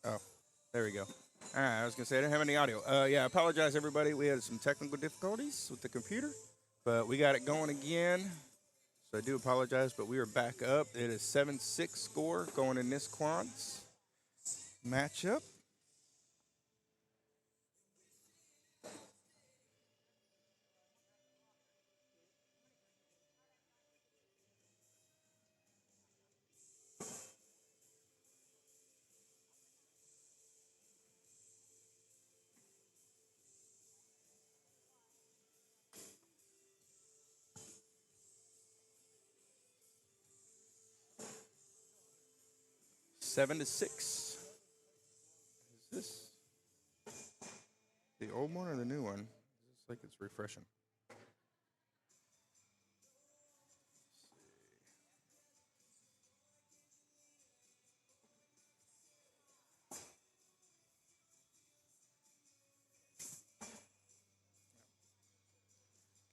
Oh, there we go. All right, I was gonna say I didn't have any audio. Yeah, I apologize everybody. We had some technical difficulties with the computer, but we got it going again. So I do apologize, but we are back up. It is 7-6 score going in this quads matchup. 7-6. Is this the old one or the new one? It's like it's refreshing.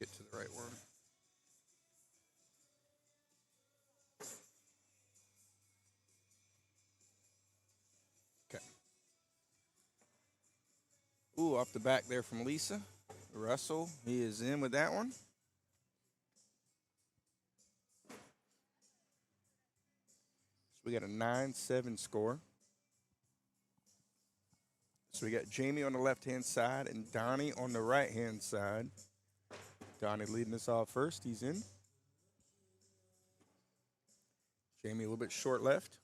Get to the right one. Okay. Ooh, off the back there from Lisa. Russell, he is in with that one. So we got a 9-7 score. So we got Jamie on the left hand side and Donnie on the right hand side. Donnie leading us off first. He's in. Jamie a little bit short left.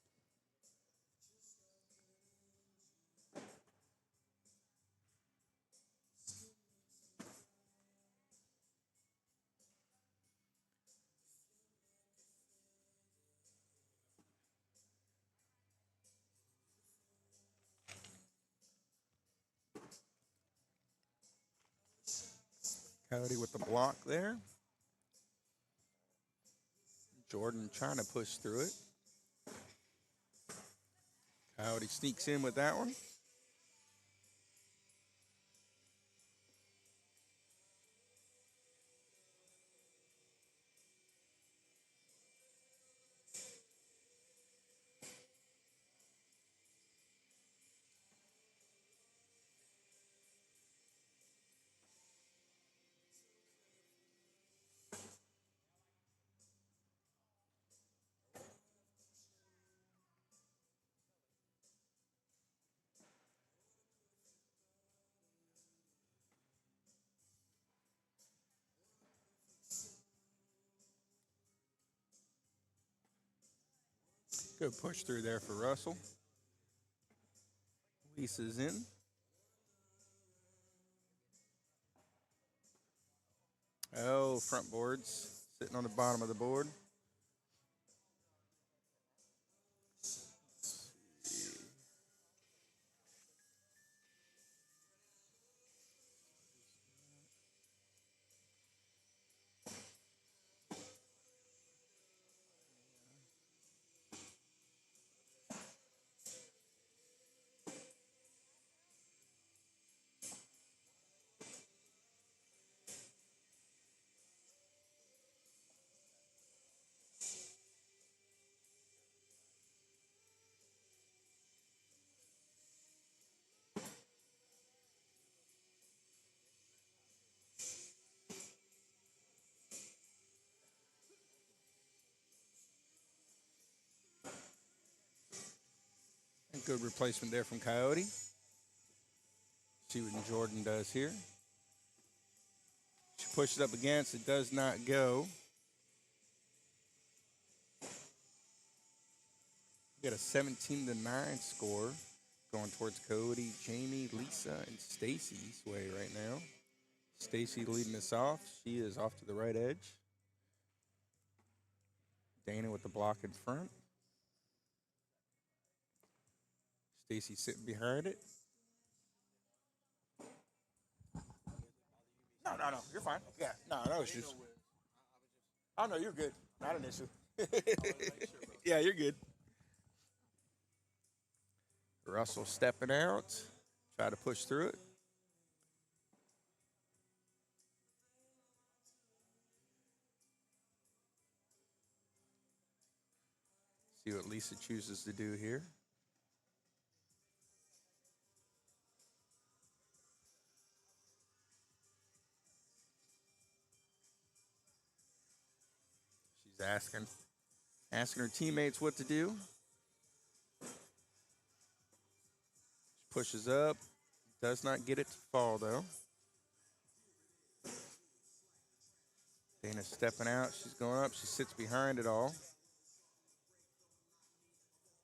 Coyote with the block there. Jordan trying to push through it. Coyote sneaks in with that one. Good push through there for Russell. Lisa's in. Oh, front boards sitting on the bottom of the board. And good replacement there from Coyote. See what Jordan does here. She pushes up against. It does not go. We got a 17-9 score going towards Cody, Jamie, Lisa, and Stacy's way right now. Stacy leading us off. She is off to the right edge. Dana with the block in front. Stacy sitting behind it. No, no, no. You're fine. Yeah, no, no issues. Oh, no, you're good. Not an issue. Yeah, you're good. Russell stepping out. Try to push through it. See what Lisa chooses to do here. asking her teammates what to do. She pushes up. Does not get it to fall, though. Dana's stepping out. She's going up. She sits behind it all.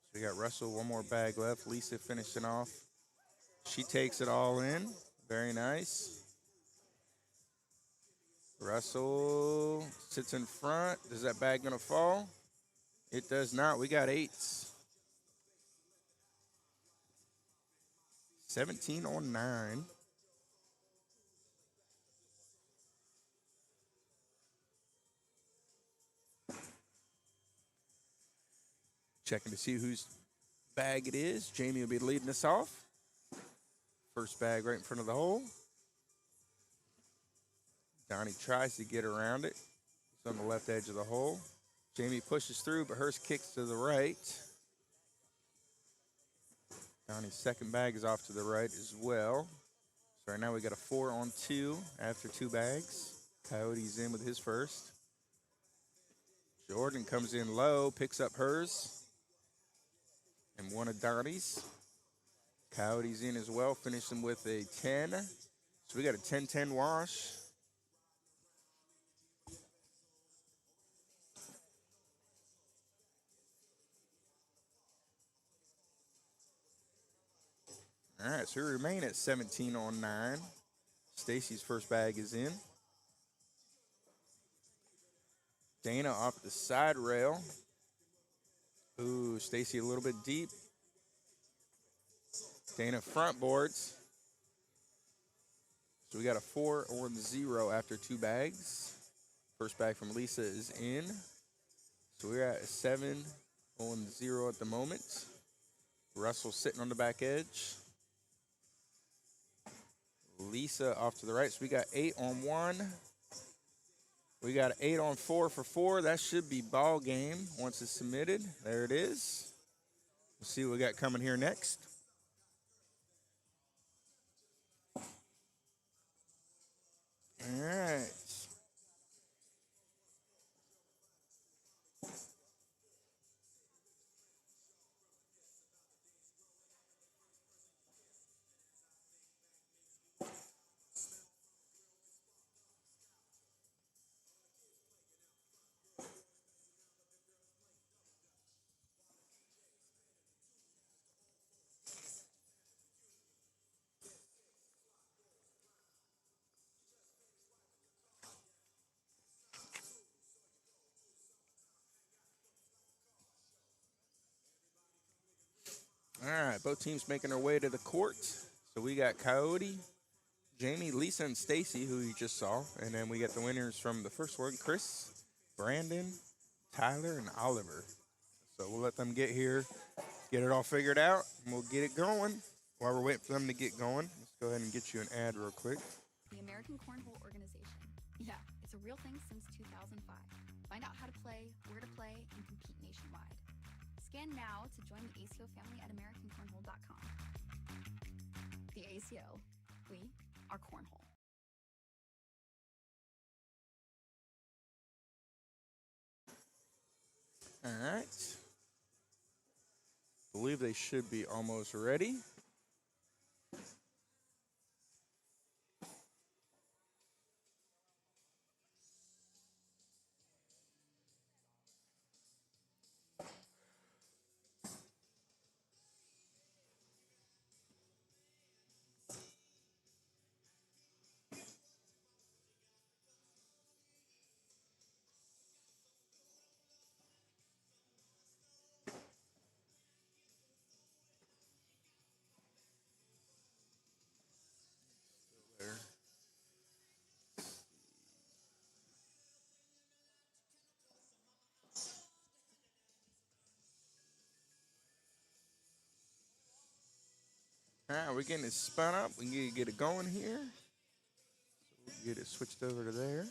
So we got Russell, one more bag left. Lisa finishing off. She takes it all in. Very nice. Russell sits in front. Is that bag going to fall? It does not. We got 8s. 17 on 9. Checking to see whose bag it is. Jamie will be leading us off. First bag right in front of the hole. Donnie tries to get around it. It's on the left edge of the hole. Jamie pushes through, but hers kicks to the right. Donnie's second bag is off to the right as well. So right now we got a 4 on 2 after 2 bags. Coyote's in with his first. Jordan comes in low, picks up hers. And one of Donnie's. Coyote's in as well, finishing with a 10. So we got a 10-10 wash. All right, so we remain at 17 on 9. Stacy's first bag is in. Dana off the side rail. Ooh, Stacy a little bit deep. Dana front boards. So we got a 4 on 0 after 2 bags. First bag from Lisa is in. So we're at a 7 on 0 at the moment. Russell sitting on the back edge. Lisa off to the right. So we got 8 on 1. We got 8 on 4 for 4. That should be ball game once it's submitted. There it is. We'll see what we got coming here next. All right. All right, both teams making their way to the court. So we got Coyote, Jamie, Lisa, and Stacy, who you just saw. And then we got the winners from the first one, Chris, Brandon, Tyler, and Oliver. So we'll let them get here, get it all figured out, and we'll get it going. While we're waiting for them to get going, let's go ahead and get you an ad real quick. The American Cornhole Organization. Yeah, it's a real thing since 2005. Find out how to play, where to play, and compete nationwide. Scan now to join the ACO family at AmericanCornhole.com. The ACO. We are Cornhole. All right. Believe they should be almost ready. There. All right, we're getting it spun up. We need to get it going here. So we'll get it switched over to there.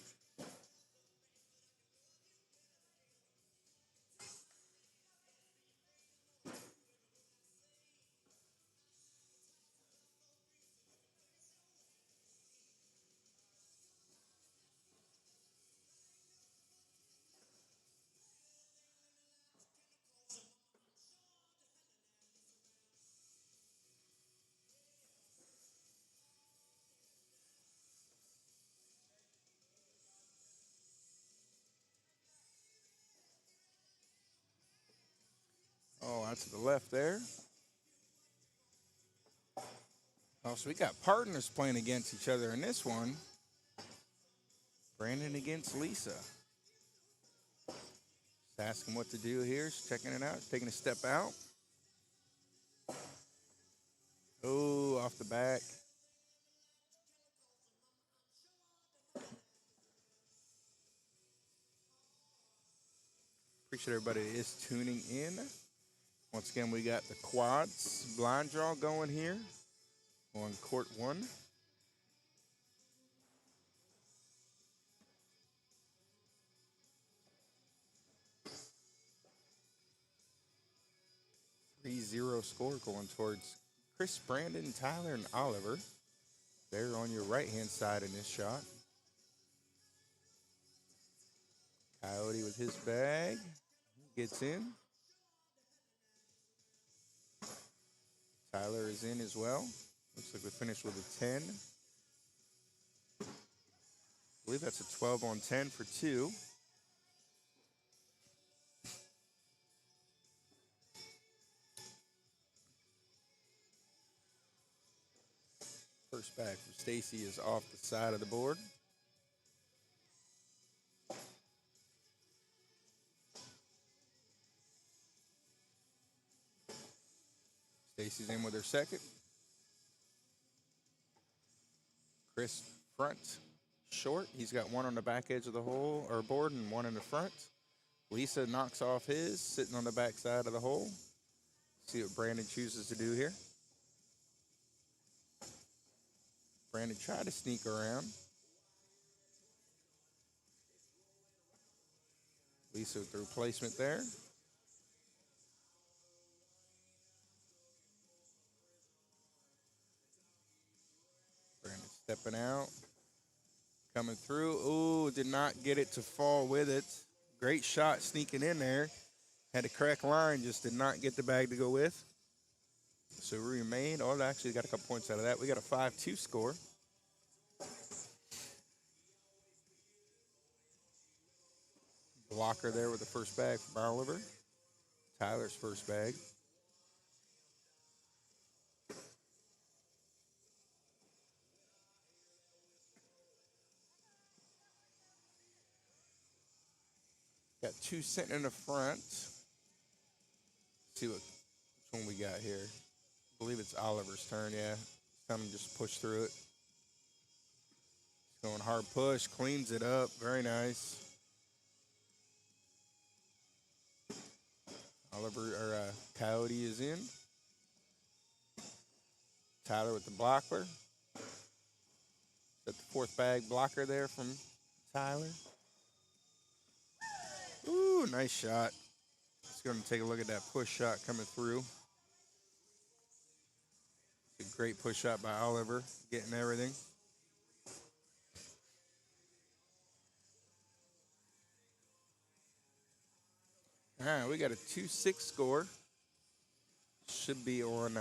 out to the left there. Oh, so we got partners playing against each other in this one. Brandon against Lisa. Just asking what to do here. She's checking it out. Taking a step out. Oh, off the back. Appreciate everybody that is tuning in. Once again, we got the quads blind draw going here on court 1. Three-zero score going towards Chris, Brandon, Tyler, and Oliver. They're on your right-hand side in this shot. Coyote with his bag. Gets in. Tyler is in as well. Looks like we finished with a 10. I believe that's a 12 on 10 for 2. First bag from Stacy is off the side of the board. Stacy's in with her second. Chris front, short. He's got one on the back edge of the hole or board and one in the front. Lisa knocks off his, sitting on the back side of the hole. See what Brandon chooses to do here. Brandon tried to sneak around. Lisa with the replacement there. Brandon stepping out. Coming through. Ooh, did not get it to fall with it. Great shot sneaking in there. Had a crack line, just did not get the bag to go with. So we remain, oh, actually got a couple points out of that. We got a 5-2 score. Blocker there with the first bag from Oliver. Tyler's first bag. Got 2 sitting in the front. See which one we got here. I believe it's Oliver's turn, yeah. Time to just push through it. Going hard push, cleans it up. Very nice. Coyote is in. Tyler with the blocker. Got the fourth bag blocker there from Tyler. Ooh, nice shot. Just going to take a look at that push shot coming through. A great push shot by Oliver, getting everything. All right, we got a 2-6 score. Should be on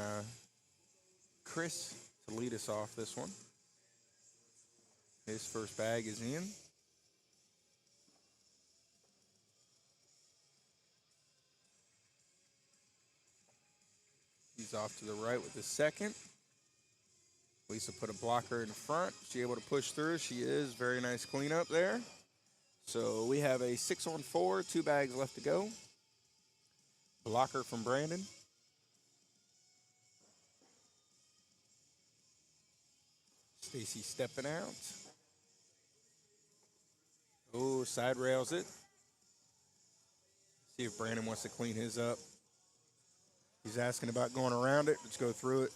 Chris to lead us off this one. His first bag is in. He's off to the right with the second. Lisa put a blocker in the front. She able to push through. She is. Very nice cleanup there. So we have a 6 on 4, 2 bags left to go. Blocker from Brandon. Stacy stepping out. Oh, side rails it. See if Brandon wants to clean his up. He's asking about going around it. Let's go through it.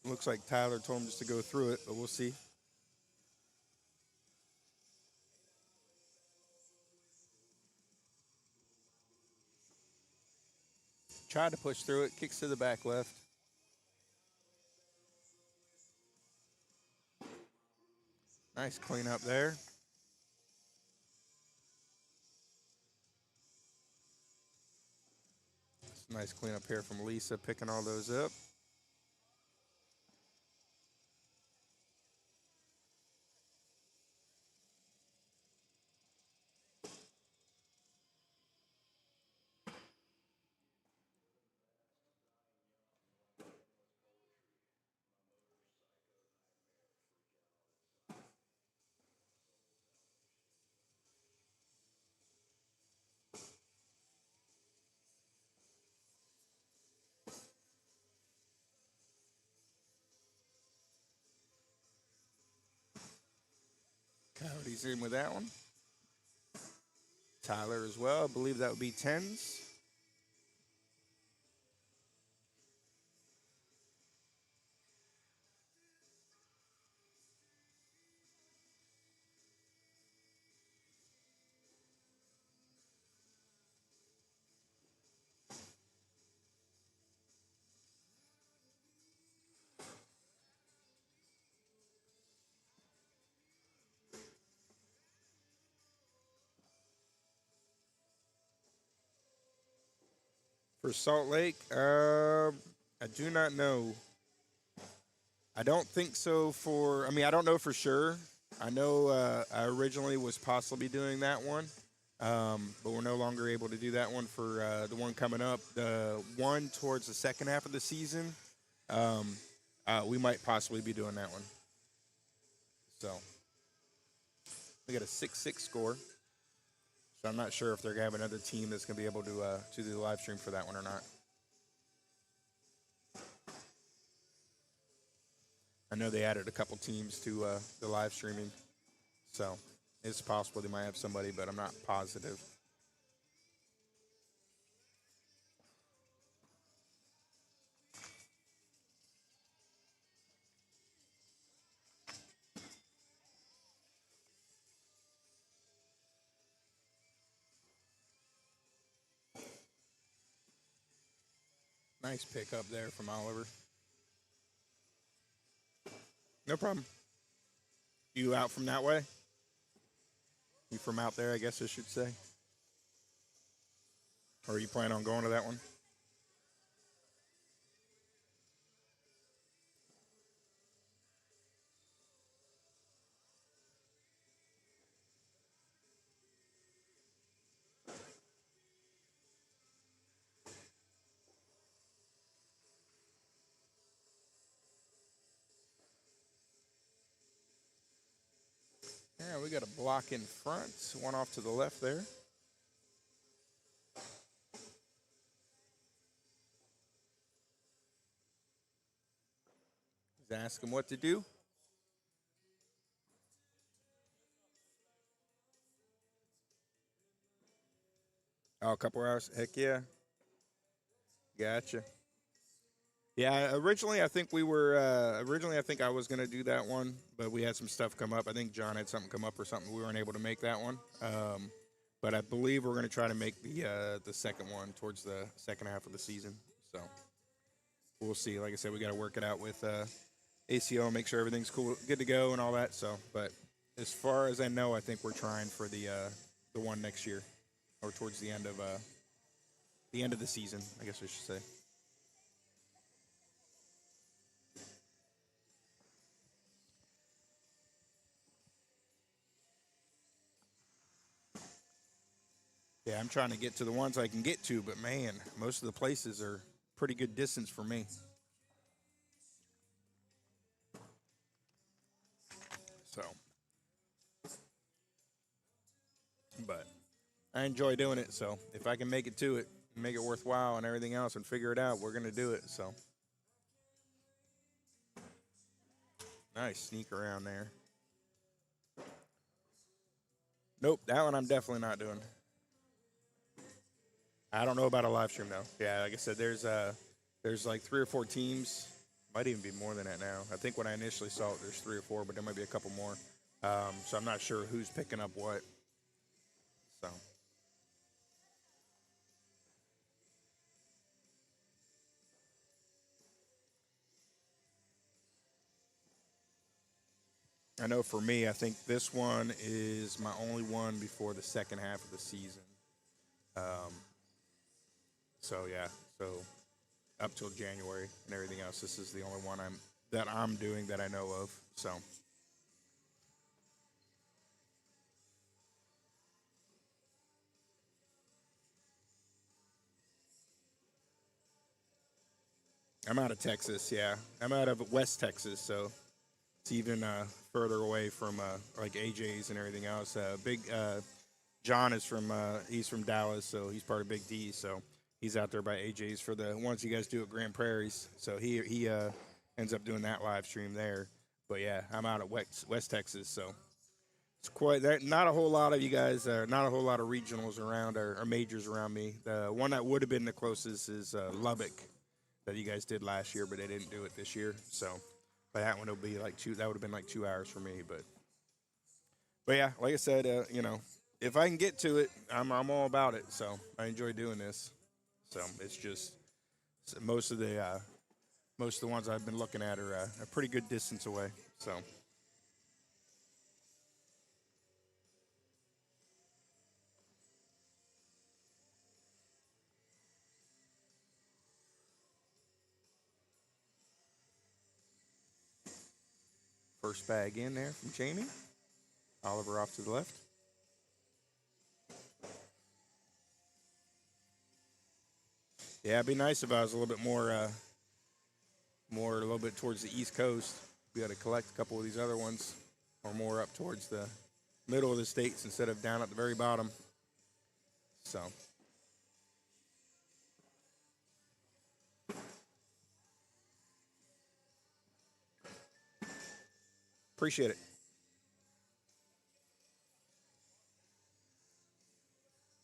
Looks like Tyler told him just to go through it, but we'll see. Tried to push through it. Kicks to the back left. Nice cleanup there. Nice cleanup here from Lisa, picking all those up. He's in with that one. Tyler as well. I believe that would be tens. For Salt Lake, I do not know. I don't think so for, I mean, I don't know for sure. I know I originally was possibly doing that one, but we're no longer able to do that one for the one coming up. The one towards the second half of the season, um, we might possibly be doing that one. So we got a 6-6 score. So I'm not sure if they're going to have another team that's going to be able to do the live stream for that one or not. I know they added a couple teams to the live streaming, so it's possible they might have somebody, but I'm not positive. Nice pick up there from Oliver. No problem. You out from that way? You from out there, I guess I should say. Or are you planning on going to that one? Yeah, we got a block in front, one off to the left there. He's asking what to do. Oh, a couple hours. Heck yeah. Gotcha. Yeah, originally I think we were. Originally I think I was gonna do that one, but we had some stuff come up. I think John had something come up or something. We weren't able to make that one. But I believe we're gonna try to make the second one towards the second half of the season. So we'll see. Like I said, we got to work it out with ACO, make sure everything's cool, good to go, and all that. So, but as far as I know, I think we're trying for the one next year, or towards the end of the season, I guess I should say. Yeah, I'm trying to get to the ones I can get to, but man, most of the places are pretty good distance for me. So, but I enjoy doing it. So if I can make it to it, make it worthwhile, and everything else, and figure it out, we're gonna do it. So nice sneak around there. Nope, that one I'm definitely not doing. I don't know about a live stream though. Yeah, like I said, there's like 3 or 4 teams. Might even be more than that now. I think when I initially saw it, there's 3 or 4, but there might be a couple more. So I'm not sure who's picking up what. So I know for me, I think this one is my only one before the second half of the season. Um, so yeah, so up till January and everything else, this is the only one I'm doing that I know of. So I'm out of Texas. Yeah, I'm out of West Texas, so it's even further away from like AJ's and everything else. Big John is from he's from Dallas, so he's part of Big D. So he's out there by AJ's for the ones you guys do at Grand Prairies. So he ends up doing that live stream there. But yeah, I'm out at West Texas, so It's quite that. Not a whole lot of you guys, not a whole lot of regionals around or majors around me. The one that would have been the closest is Lubbock that you guys did last year, but they didn't do it this year. So, but that one will be like two. That would have been like 2 hours for me. But yeah, like I said, if I can get to it, I'm all about it. So I enjoy doing this. So it's just most of the ones I've been looking at are a pretty good distance away. So first bag in there from Jamie. Oliver off to the left. Yeah, it'd be nice if I was a little bit more a little bit towards the East Coast. Be able to collect a couple of these other ones, or more up towards the middle of the states instead of down at the very bottom. So appreciate it.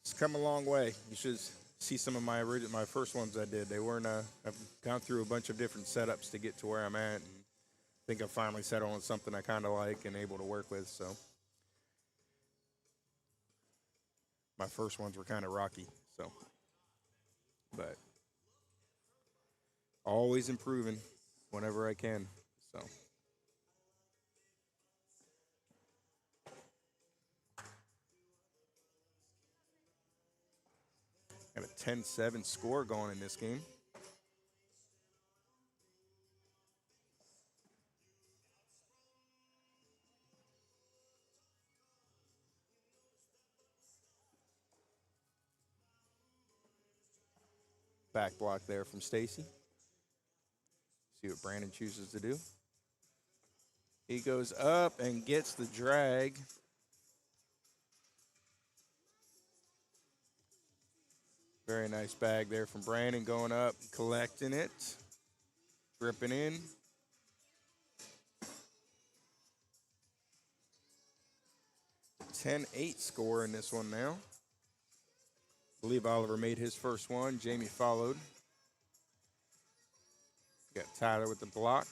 It's come a long way. You should see some of my first ones I did. They weren't. I've gone through a bunch of different setups to get to where I'm at, and I think I finally settled on something I kind of like and able to work with. So my first ones were kind of rocky. So, but always improving whenever I can. So got a 10-7 score going in this game. Back block there from Stacy. See what Brandon chooses to do. He goes up and gets the drag. Very nice bag there from Brandon going up, collecting it, gripping in. 10-8 score in this one now. I believe Oliver made his first one. Jamie followed. Got Tyler with the block.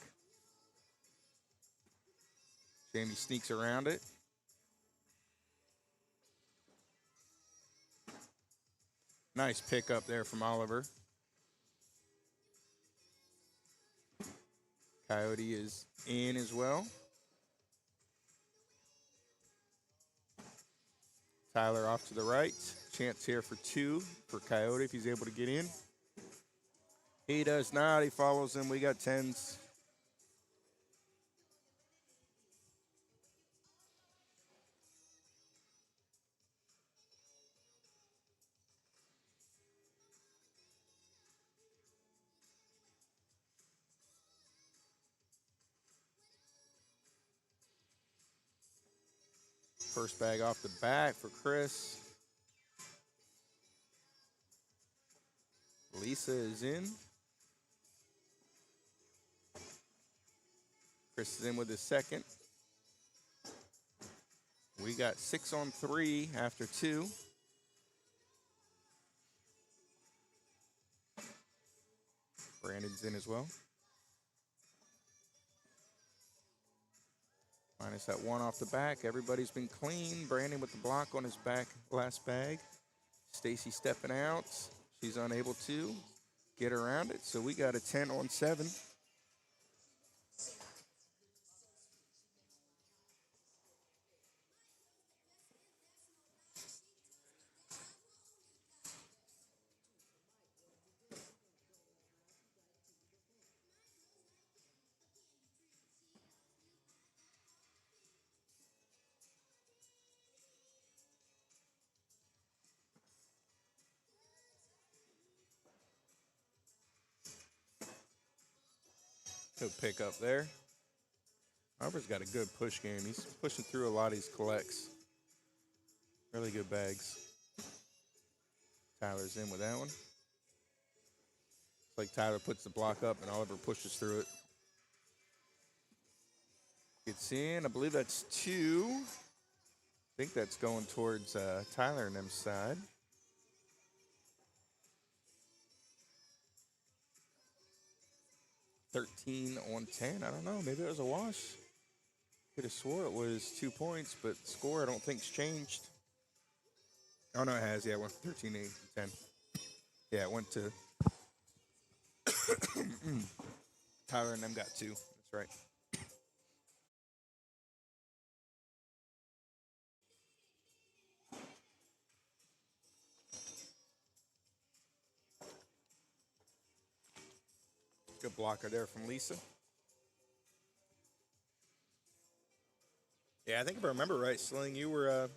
Jamie sneaks around it. Nice pick up there from Oliver. Coyote is in as well. Tyler off to the right. Chance here for two for Coyote if he's able to get in. He does not. He follows him. We got tens. First bag off the bat for Chris. Lisa is in. Chris is in with his second. We got 6 on 3 after 2. Brandon's in as well. Minus that one off the back. Everybody's been clean. Brandon with the block on his back last bag. Stacy stepping out. She's unable to get around it. So we got a 10 on 7. Good pick up there. Harper's got a good push game. He's pushing through a lot of these collects. Really good bags. Tyler's in with that one. It's like Tyler puts the block up and Oliver pushes through it. Gets in. I believe that's 2. think that's going towards Tyler and them's side. 13 on 10. I don't know. Maybe it was a wash. Could have swore it was 2 points, but score I don't think's changed. Oh no, it has. Yeah, it went 13 8 10. Yeah, it went to Tyler and them got 2. That's right. Good blocker there from Lisa. Yeah, I think if I remember right, Sling, you were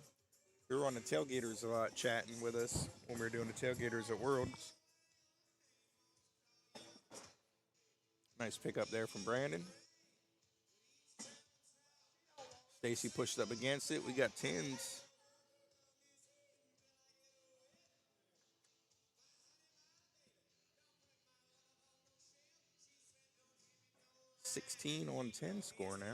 on the tailgaters a lot, chatting with us when we were doing the tailgaters at Worlds. Nice pickup there from Brandon. Stacy pushed up against it. We got 10s. $16 on 10 score now.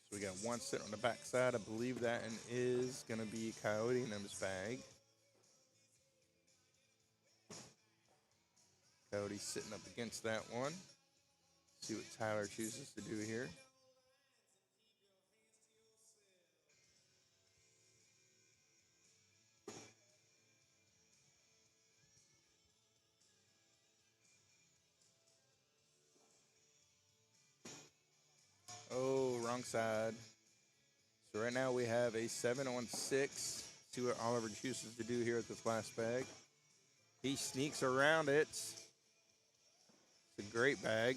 So we got one sit on the backside. I believe that and is going to be Coyote and them's bag. Coyote sitting up against that one. See what Tyler chooses to do here. Oh, wrong side. So right now we have a 7 on 6. See what Oliver chooses to do here at this last bag. He sneaks around it. It's a great bag.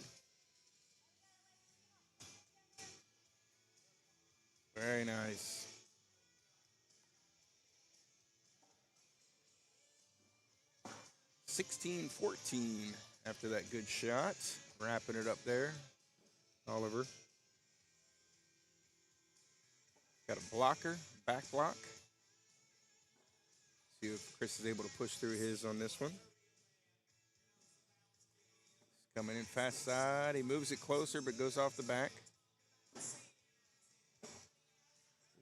Very nice. 16-14 after that good shot. Wrapping it up there. Oliver. Got a blocker, back block. See if Chris is able to push through his on this one. He's coming in fast side. He moves it closer but goes off the back.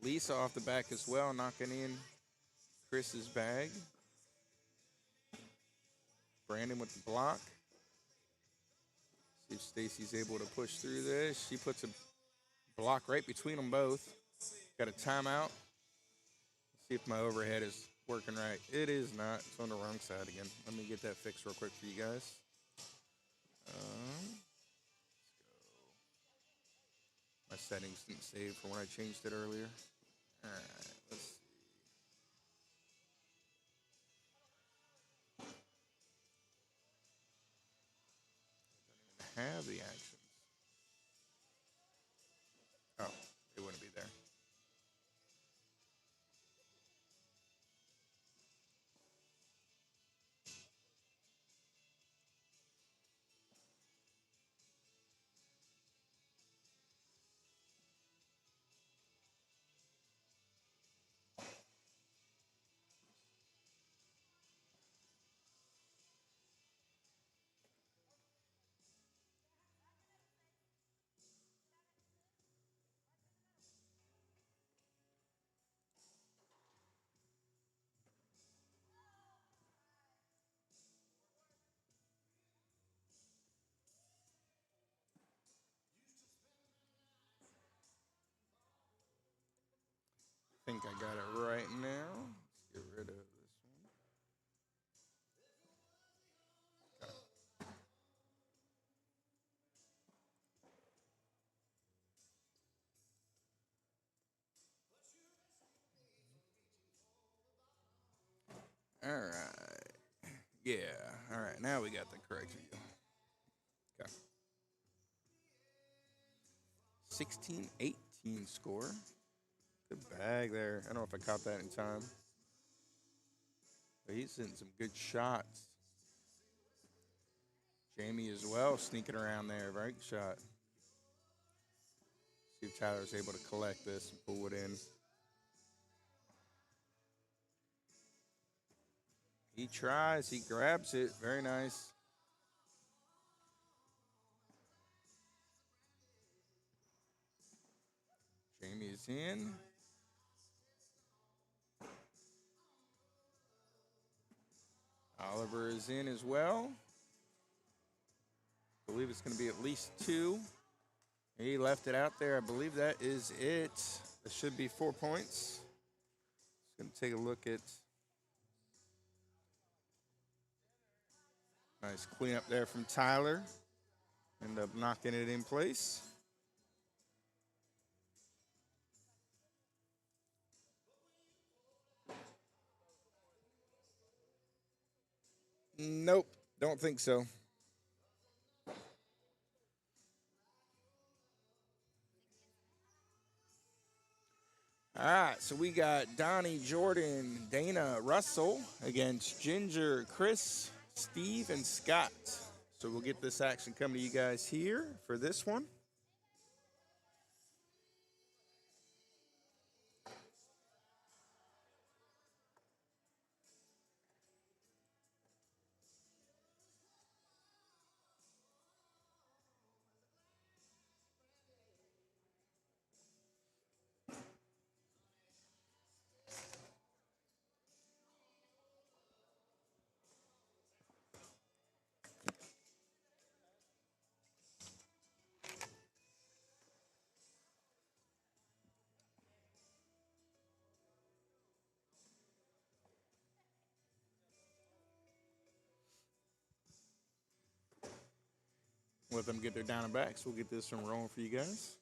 Lisa off the back as well, knocking in Chris's bag. Brandon with the block. See if Stacy's able to push through this. She puts a block right between them both. Got a timeout. See if my overhead is working right. It is not. It's on the wrong side again. Let me get that fixed real quick for you guys. Let's go. My settings didn't save from when I changed it earlier. All right, let's see. Have the actions. Oh, they wouldn't be there. I think I got it right now. Let's get rid of this one. All right. Yeah. All right. Now we got the correct view. Okay. 16-18 score. Good bag there. I don't know if I caught that in time. But he's hitting some good shots. Jamie as well, sneaking around there. Right shot. See if Tyler's able to collect this and pull it in. He tries. He grabs it. Very nice. Jamie is in. Oliver is in as well. I believe it's going to be at least 2. He left it out there. I believe that is it. That should be 4 points. Just going to take a look at. Nice cleanup there from Tyler. End up knocking it in place. Nope, don't think so. All right, so we got Donnie, Jordan, Dana, Russell against Ginger, Chris, Steve, and Scott. So we'll get this action coming to you guys here for this one. Let them get their down and backs. We'll get this one rolling for you guys.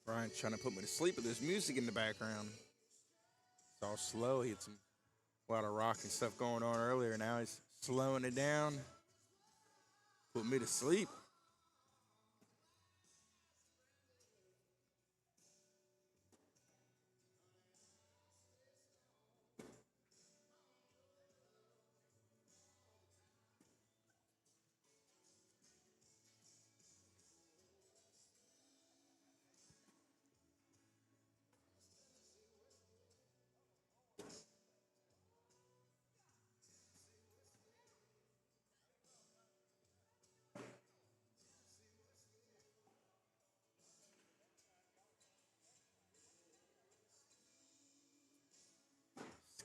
Bryan's trying to put me to sleep with this music in the background. It's all slow. He had a lot of rock and stuff going on earlier. Now he's slowing it down. Put me to sleep.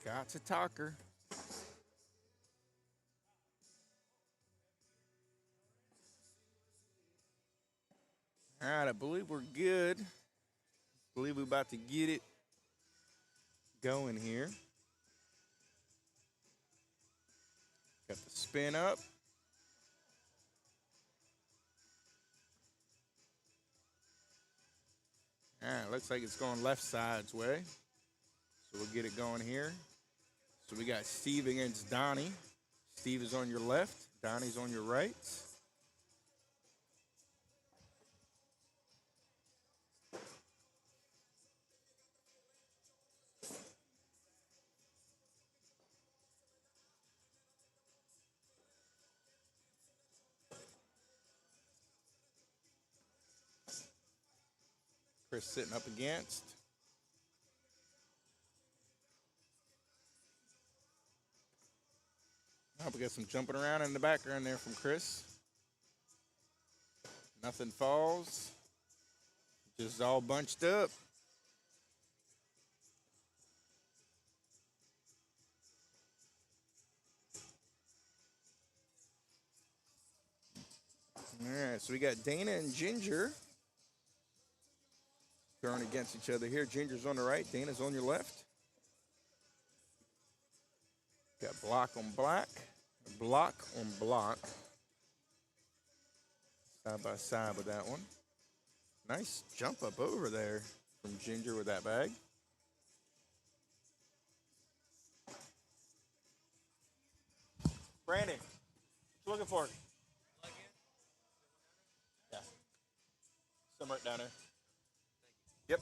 Scott's a talker. All right, I believe we're good. I believe we're about to get it going here. Got the spin up. All right, looks like it's going left side's way. So we'll get it going here. So we got Steve against Donnie. Steve is on your left. Donnie's on your right. Chris sitting up against. Oh, we got some jumping around in the background there from Chris. Nothing falls. Just all bunched up. All right, so we got Dana and Ginger throwing against each other here. Ginger's on the right, Dana's on your left. Got block on block, block on block. Side by side with that one. Nice jump up over there from Ginger with that bag. Brandon, what you looking for? Yeah, some right down there. Yep.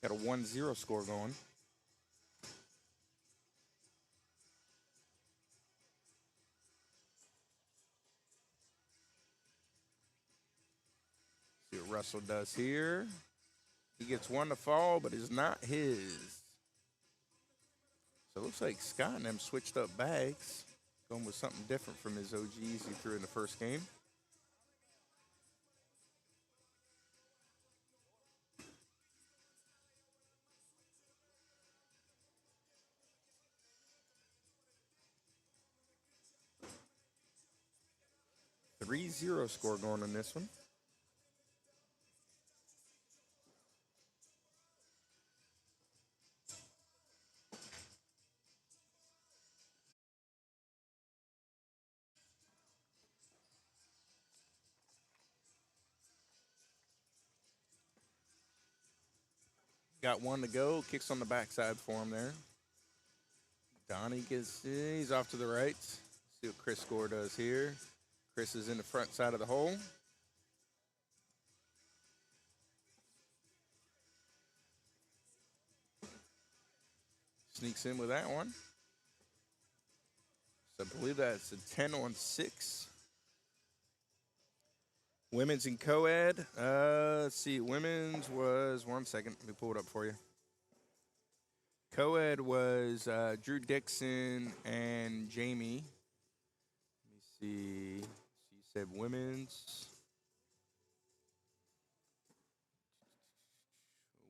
Got a 1-0 score going. See what Russell does here. He gets one to fall, but it's not his. So it looks like Scott and them switched up bags, going with something different from his OGs he threw in the first game. Three-zero score going on this one. Got one to go. Kicks on the backside for him there. Donnie gets, he's off to the right. See what Chris Score does here. Chris is in the front side of the hole. Sneaks in with that one. So I believe that's a 10-on-6. Women's and co-ed. Let's see. Women's was, 1 second. Let me pull it up for you. Co-ed was Drew Dixon and Jamie. Let me see. So you said women's.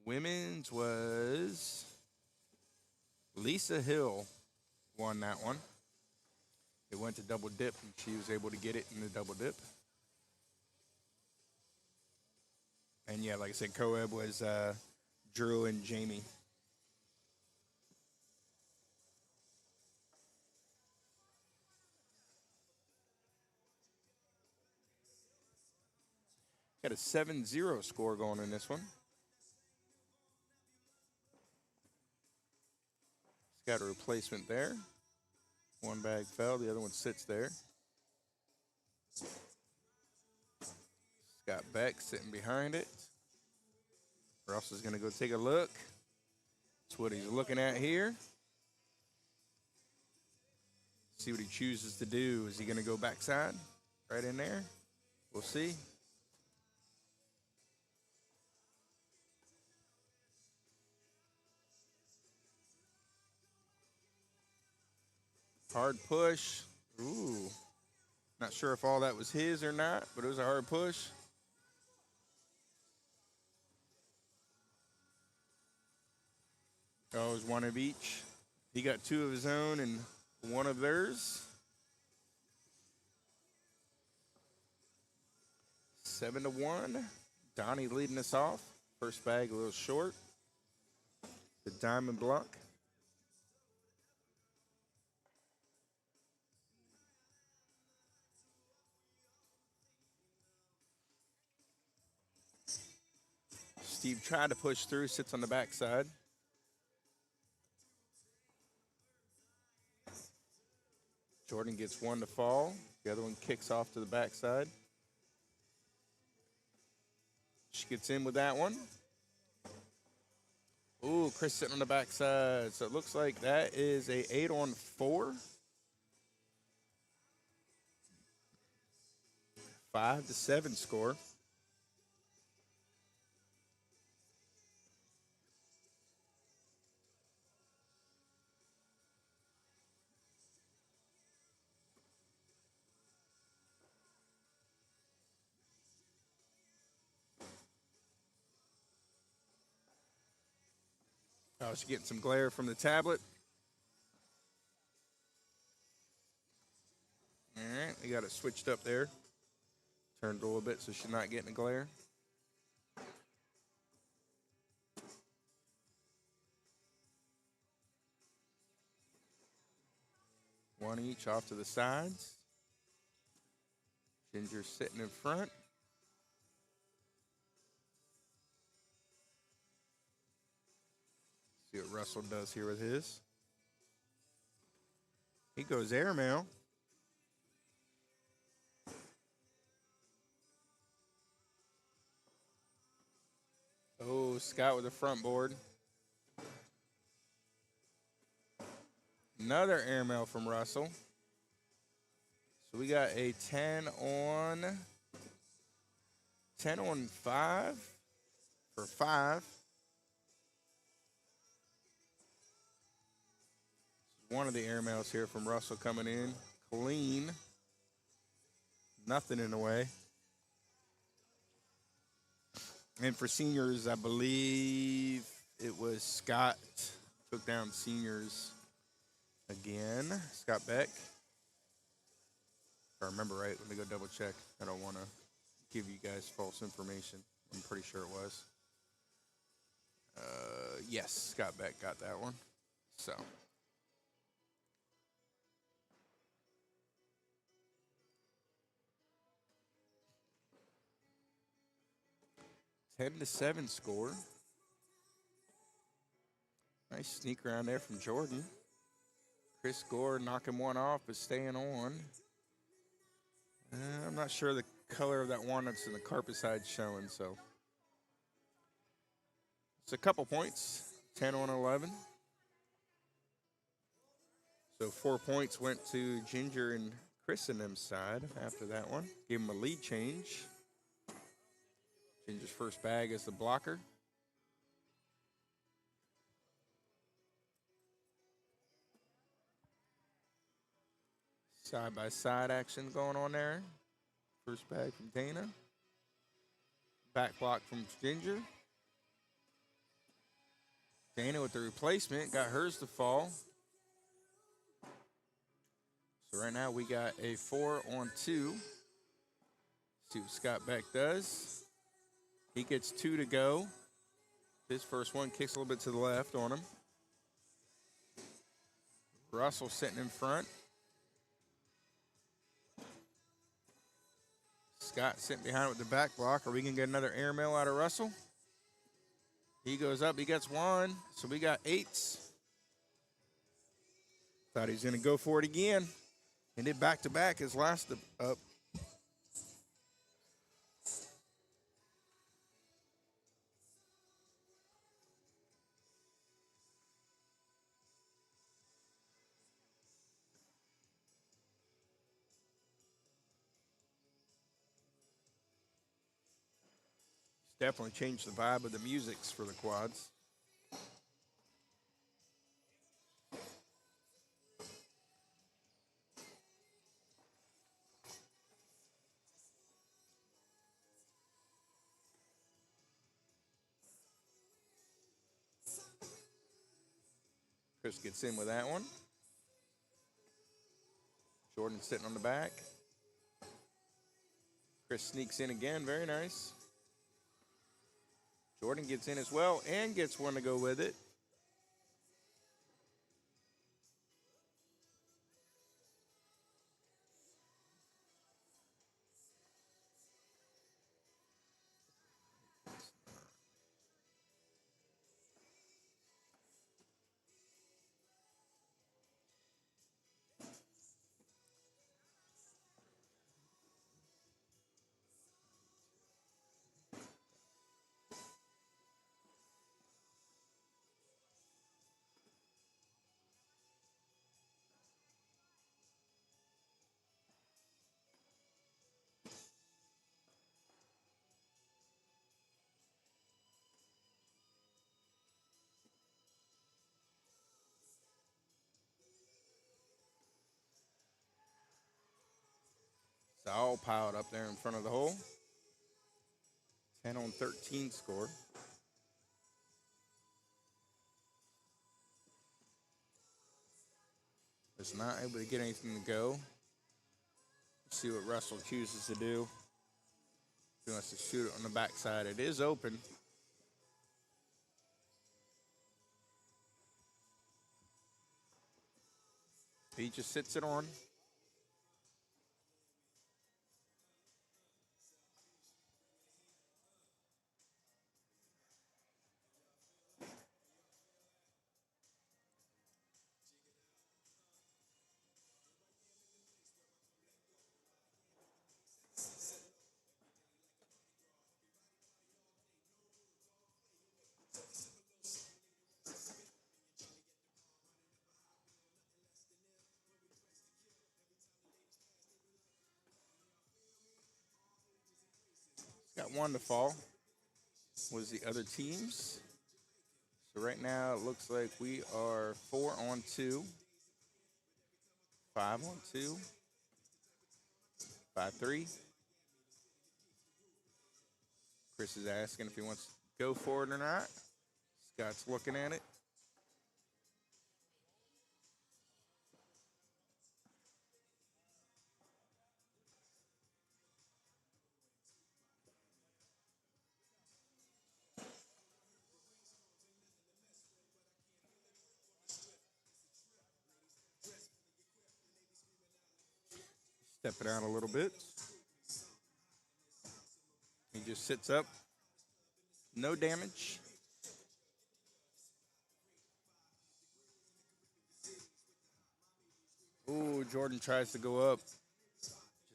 Women's was Lisa Hill won that one. It went to double dip, and she was able to get it in the double dip. And yeah, like I said, co-ed was Drew and Jamie. Got a 7-0 score going in this one. It's got a replacement there. One bag fell, the other one sits there. Scott Beck sitting behind it. Ross is going to go take a look. That's what he's looking at here. See what he chooses to do. Is he going to go backside? Right in there? We'll see. Hard push. Ooh. Not sure if all that was his or not, but it was a hard push. Oh, it was one of each. He got two of his own and one of theirs. 7-1. Donnie leading us off. First bag a little short. The diamond block. Steve tried to push through, sits on the backside. Jordan gets one to fall. The other one kicks off to the backside. She gets in with that one. Ooh, Chris sitting on the backside. So it looks like that is a 8-on-4. 5-7 score. Oh, she's getting some glare from the tablet. All right, we got it switched up there. Turned a little bit so she's not getting the glare. One each off to the sides. Ginger sitting in front. See what Russell does here with his. He goes airmail. Oh, Scott with the front board. Another airmail from Russell. So we got a 10 on 5 for 5. One of the airmails here from Russell coming in. Clean. Nothing in the way. And for seniors, I believe it was Scott took down seniors again. Scott Beck. If I remember right, let me go double check. I don't want to give you guys false information. I'm pretty sure it was. Yes, Scott Beck got that one. So. 10-7 score. Nice sneak around there from Jordan. Chris Gore knocking one off but staying on. I'm not sure the color of that one that's in the carpet side showing, so. It's a couple points, 10 on 11. So 4 points went to Ginger and Chris and them side after that one. Gave him a lead change. Ginger's first bag is the blocker. Side-by-side action going on there. First bag from Dana. Back block from Ginger. Dana with the replacement, got hers to fall. So right now we got a 4 on 2. See what Scott Beck does. He gets 2 to go. His first one kicks a little bit to the left on him. Russell sitting in front. Scott sitting behind with the back block. Are we going to get another airmail out of Russell? He goes up. He gets 1. So we got 8s. Thought he was going to go for it again. And did back-to-back his last up. Definitely changed the vibe of the musics for the quads. Chris gets in with that one. Jordan sitting on the back. Chris sneaks in again. Very nice. Jordan gets in as well and gets one to go with it. It's all piled up there in front of the hole. 10 on 13 score. It's not able to get anything to go. Let's see what Russell chooses to do. He wants to shoot it on the backside. It is open. He just sits it on. Got one to fall. Was the other teams. So right now it looks like we are 4 on 2, 5 on 2, 5-3. Chris is asking if he wants to go for it or not. Scott's looking at it. Step it out a little bit. He just sits up. No damage. Ooh, Jordan tries to go up.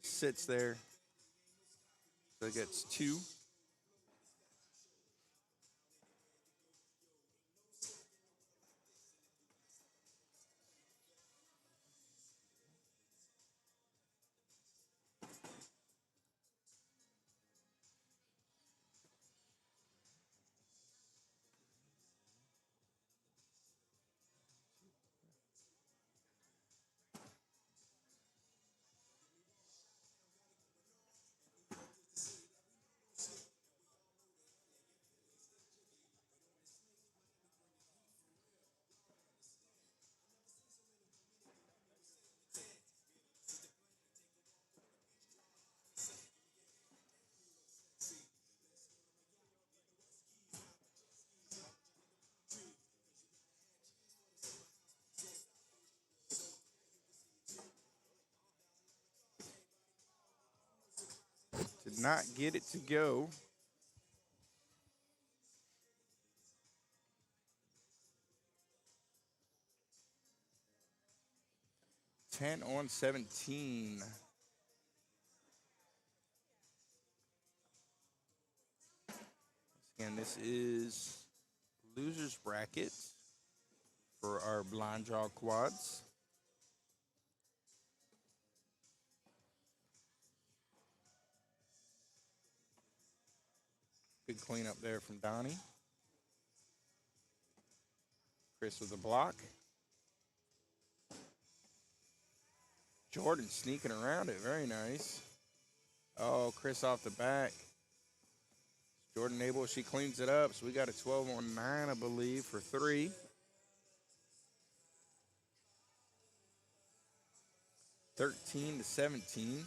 Just sits there. So it gets 2. Did not get it to go. Ten on 17. Again, this is loser's bracket for our blind draw quads. Good cleanup there from Donnie. Chris with a block. Jordan sneaking around it. Very nice. Oh, Chris off the back. Jordan able, she cleans it up. So we got a 12 on 9, I believe, for 3. $13 to 17.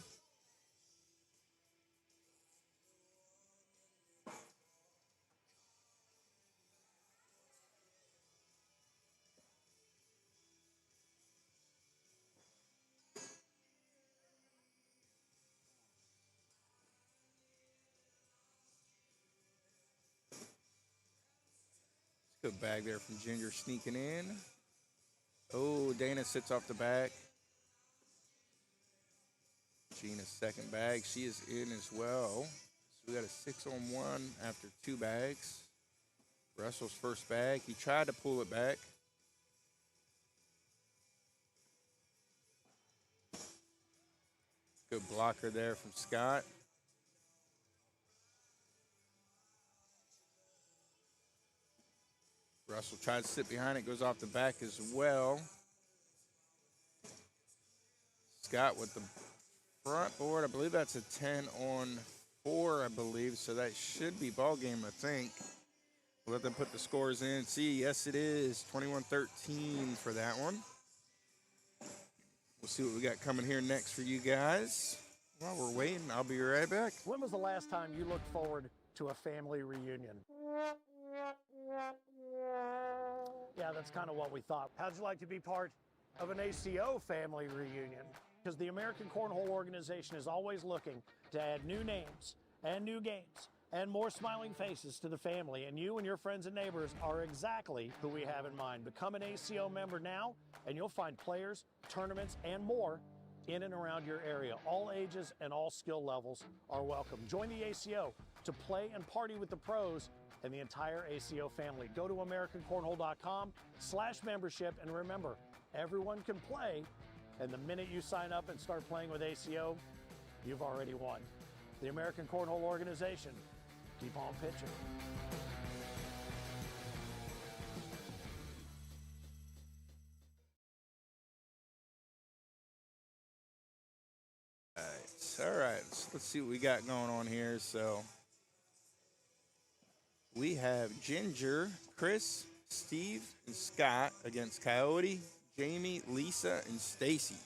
Good bag there from Ginger sneaking in. Oh, Dana sits off the back. Gina's second bag. She is in as well. So we got a 6 on 1 after 2 bags. Russell's first bag. He tried to pull it back. Good blocker there from Scott. Russell tries to sit behind it, goes off the back as well. Scott with the front board. I believe that's a 10 on 4, I believe. So that should be ball game, I think. We'll let them put the scores in. See, yes, it is 21-13 for that one. We'll see what we got coming here next for you guys. While we're waiting, I'll be right back. When was the last time you looked forward to a family reunion? Yeah, that's kind of what we thought. How'd you like to be part of an ACO family reunion? Because the American Cornhole organization is always looking to add new names and new games and more smiling faces to the family. And you and your friends and neighbors are exactly who we have in mind. Become an ACO member now, and you'll find players, tournaments, and more in and around your area. All ages and all skill levels are welcome. Join the ACO to play and party with the pros and the entire ACO family. Go to AmericanCornhole.com/membership, and remember, everyone can play, and the minute you sign up and start playing with ACO, you've already won. The American Cornhole Organization. Keep on pitching. All right. So let's see what we got going on here. So we have Ginger, Chris, Steve, and Scott against Coyote, Jamie, Lisa, and Stacy.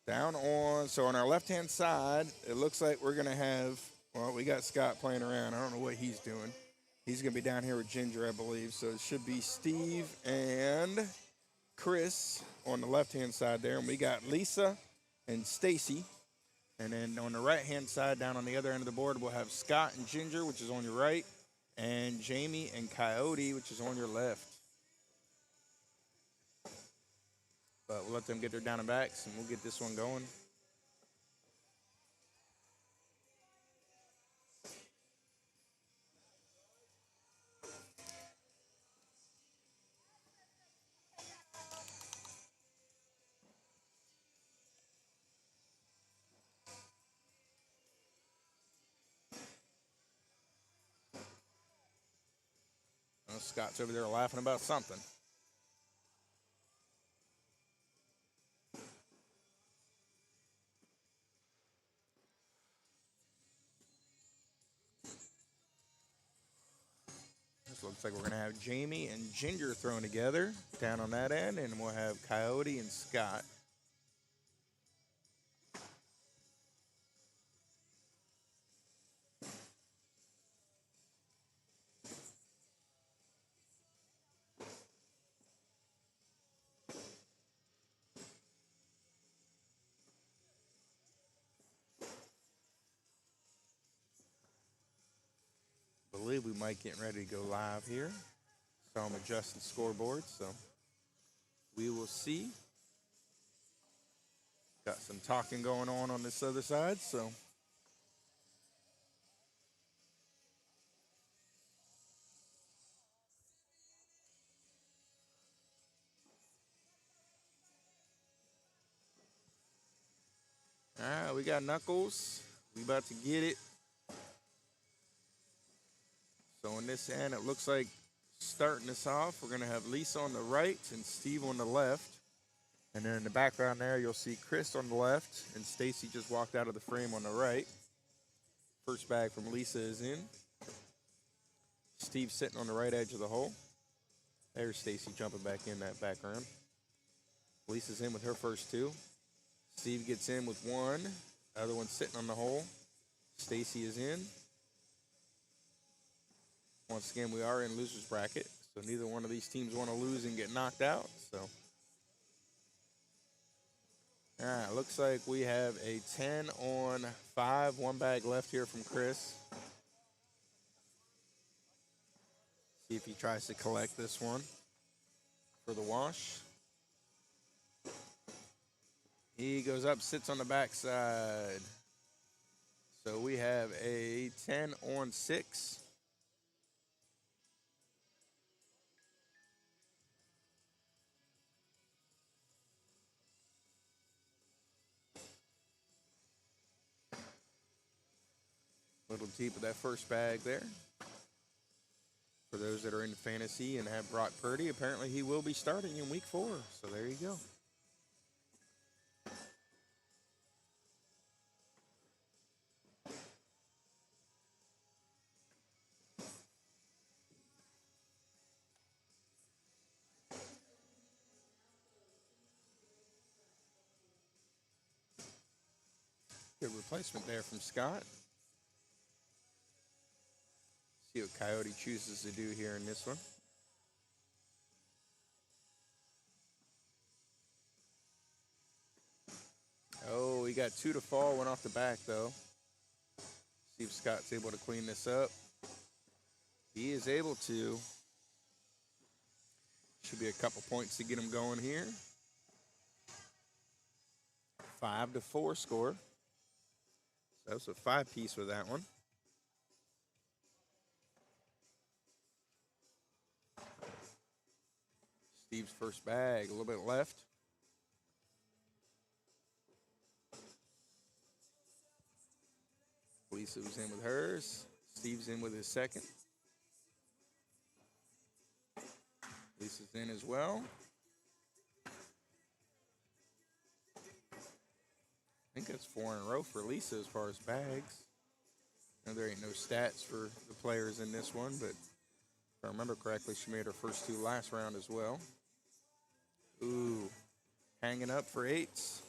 Down on, so on our left-hand side, it looks like we're going to have, well, we got Scott playing around. I don't know what he's doing. He's going to be down here with Ginger, I believe. So it should be Steve and Chris on the left-hand side there. And we got Lisa and Stacy. And then on the right-hand side, down on the other end of the board, we'll have Scott and Ginger, which is on your right, and Jamie and Coyote, which is on your left. But we'll let them get their down and backs, and we'll get this one going. Well, Scott's over there laughing about something. This looks like we're going to have Jamie and Ginger thrown together down on that end, and we'll have Coyote and Scott. I believe we might get ready to go live here. So I'm adjusting scoreboard, so we will see. Got some talking going on this other side, so. All right, we got Knuckles. We about to get it. So on this end, it looks like starting us off, we're going to have Lisa on the right and Steve on the left. And then in the background there, you'll see Chris on the left, and Stacy just walked out of the frame on the right. First bag from Lisa is in. Steve's sitting on the right edge of the hole. There's Stacy jumping back in that background. Lisa's in with her first two. Steve gets in with one. The other one's sitting on the hole. Stacy is in. Once again, we are in loser's bracket, so neither one of these teams want to lose and get knocked out. So, all right, looks like we have a 10 on 5, one bag left here from Chris. See if he tries to collect this one for the wash. He goes up, sits on the backside. So we have a 10 on 6. Little deep of that first bag there. For those that are in fantasy and have Brock Purdy, apparently he will be starting in week 4. So there you go. Good replacement there from Scott. See what Coyote chooses to do here in this one. Oh, he got 2 to fall, went off the back though. See if Scott's able to clean this up. He is able to. Should be a couple points to get him going here. 5-4 score. So that's a 5-piece with that one. Steve's first bag, a little bit left. Lisa was in with hers. Steve's in with his second. Lisa's in as well. I think that's 4 in a row for Lisa as far as bags. Now, there ain't no stats for the players in this one, but if I remember correctly, she made her first 2 last round as well. Ooh, hanging up for 8s.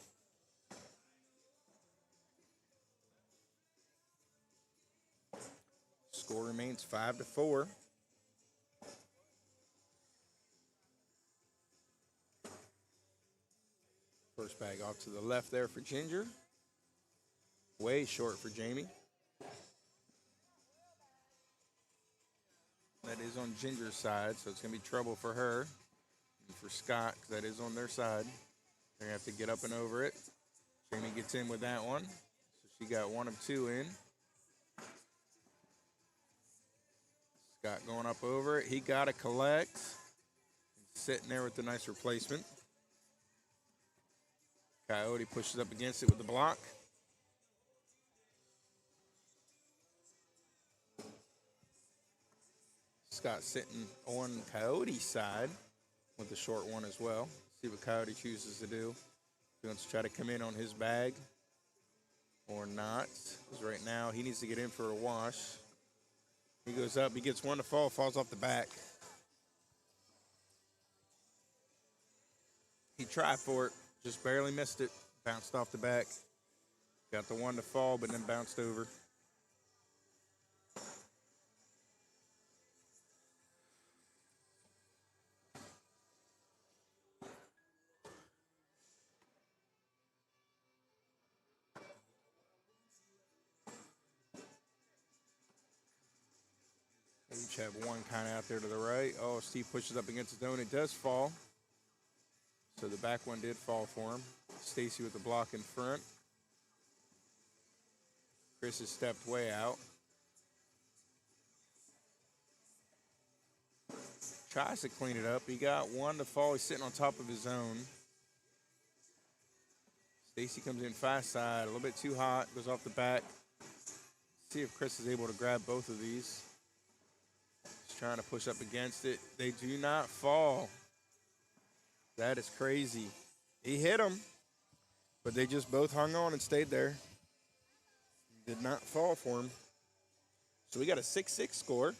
Score remains 5-4. First bag off to the left there for Ginger. Way short for Jamie. That is on Ginger's side, so it's going to be trouble for her. And for Scott, because that is on their side. They're going to have to get up and over it. Jamie gets in with that one. So she got 1 of 2 in. Scott going up over it. He got to collect. Sitting there with the nice replacement. Coyote pushes up against it with the block. Scott sitting on Coyote's side with the short one as well. See what Coyote chooses to do. If he wants to try to come in on his bag or not. Because right now he needs to get in for a wash. He goes up, he gets 1 to fall, falls off the back. He tried for it, just barely missed it. Bounced off the back. Got the 1 to fall, but then bounced over. They each have 1 kind of out there to the right. Oh, Steve pushes up against the zone. It does fall. So the back one did fall for him. Stacy with the block in front. Chris has stepped way out. Tries to clean it up. He got 1 to fall. He's sitting on top of his own. Stacy comes in fast side. A little bit too hot. Goes off the back. See if Chris is able to grab both of these. He's trying to push up against it. They do not fall. That is crazy. He hit them, but they just both hung on and stayed there. Did not fall for him. So we got a 6-6 score.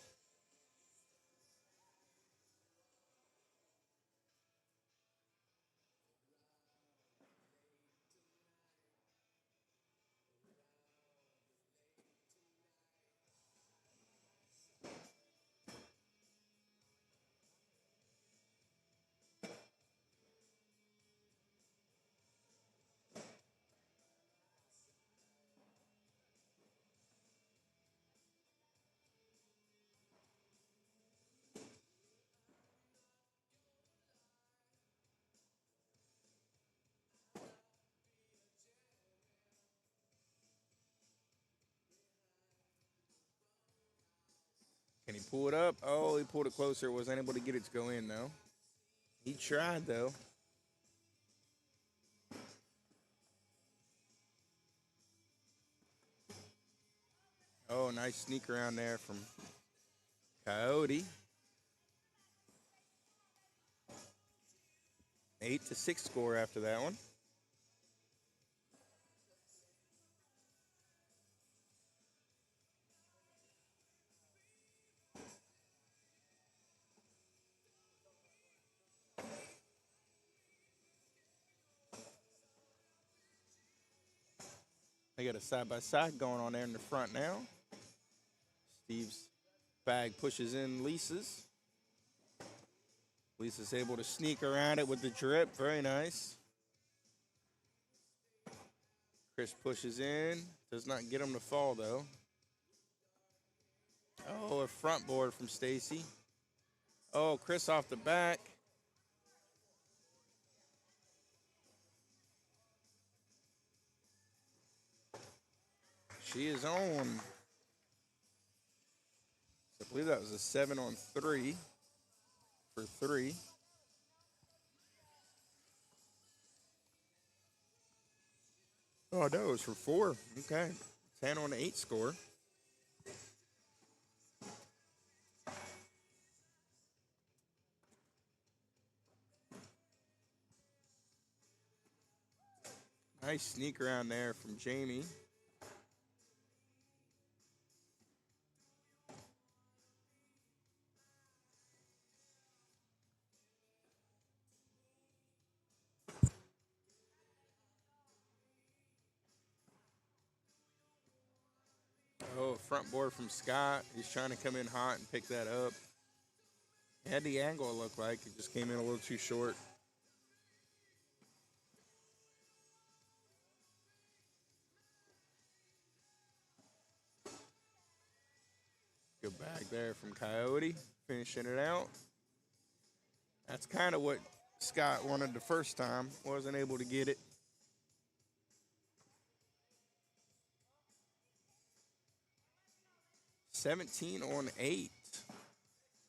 Can he pull it up? Oh, he pulled it closer. Wasn't able to get it to go in, though. He tried, though. Oh, nice sneak around there from Coyote. 8-6 score after that one. They got a side-by-side going on there in the front now. Steve's bag pushes in Lisa's. Lisa's able to sneak around it with the drip. Very nice. Chris pushes in. Does not get him to fall, though. Oh, a front board from Stacy. Oh, Chris off the back. She is on. I believe that was a 7-on-3 for 3. Oh, no, it was for 4. Okay. 10-on-8 score. Nice sneak around there from Jamie. Oh, front board from Scott. He's trying to come in hot and pick that up. He had the angle, it looked like. It just came in a little too short. Good bag there from Coyote, finishing it out. That's kind of what Scott wanted the first time. Wasn't able to get it. (17-8).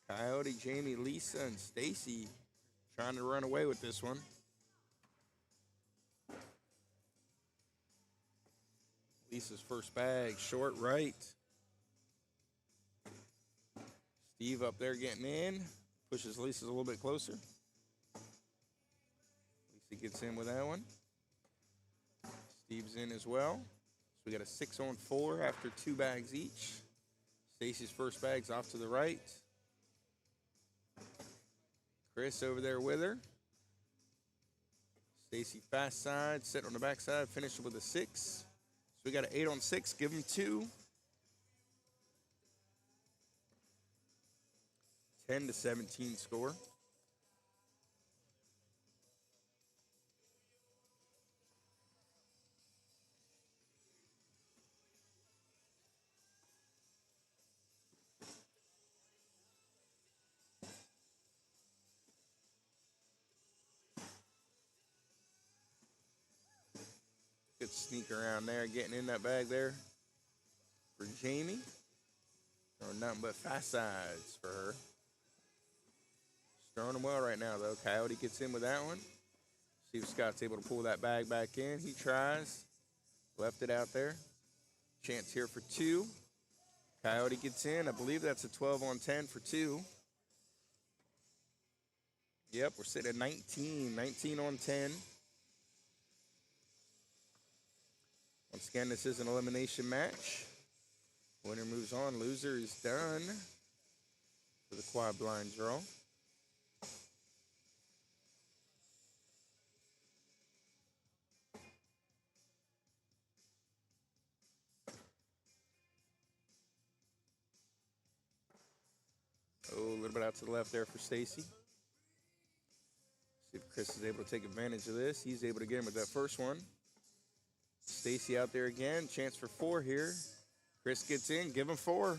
Coyote, Jamie, Lisa, and Stacy trying to run away with this one. Lisa's first bag, short right. Steve up there getting in. Pushes Lisa's a little bit closer. Lisa gets in with that one. Steve's in as well. So we got a 6-on-4 after 2 bags each. Stacy's first bag's off to the right. Chris over there with her. Stacy fast side, sitting on the back side, finished with a 6. So we got an 8-on-6, give him 2. 10-17 score. Good sneak around there, getting in that bag there for Jamie. Throwing nothing but fast sides for her. She's throwing them well right now, though. Coyote gets in with that one. See if Scott's able to pull that bag back in. He tries. Left it out there. Chance here for 2. Coyote gets in. I believe that's a 12-on-10 for 2. Yep, we're sitting at 19. 19-on-10. Once again, this is an elimination match. Winner moves on. Loser is done for the quad blind draw. Oh, a little bit out to the left there for Stacy. See if Chris is able to take advantage of this. He's able to get him with that first one. Stacy out there again. Chance for 4 here. Chris gets in. Give him 4.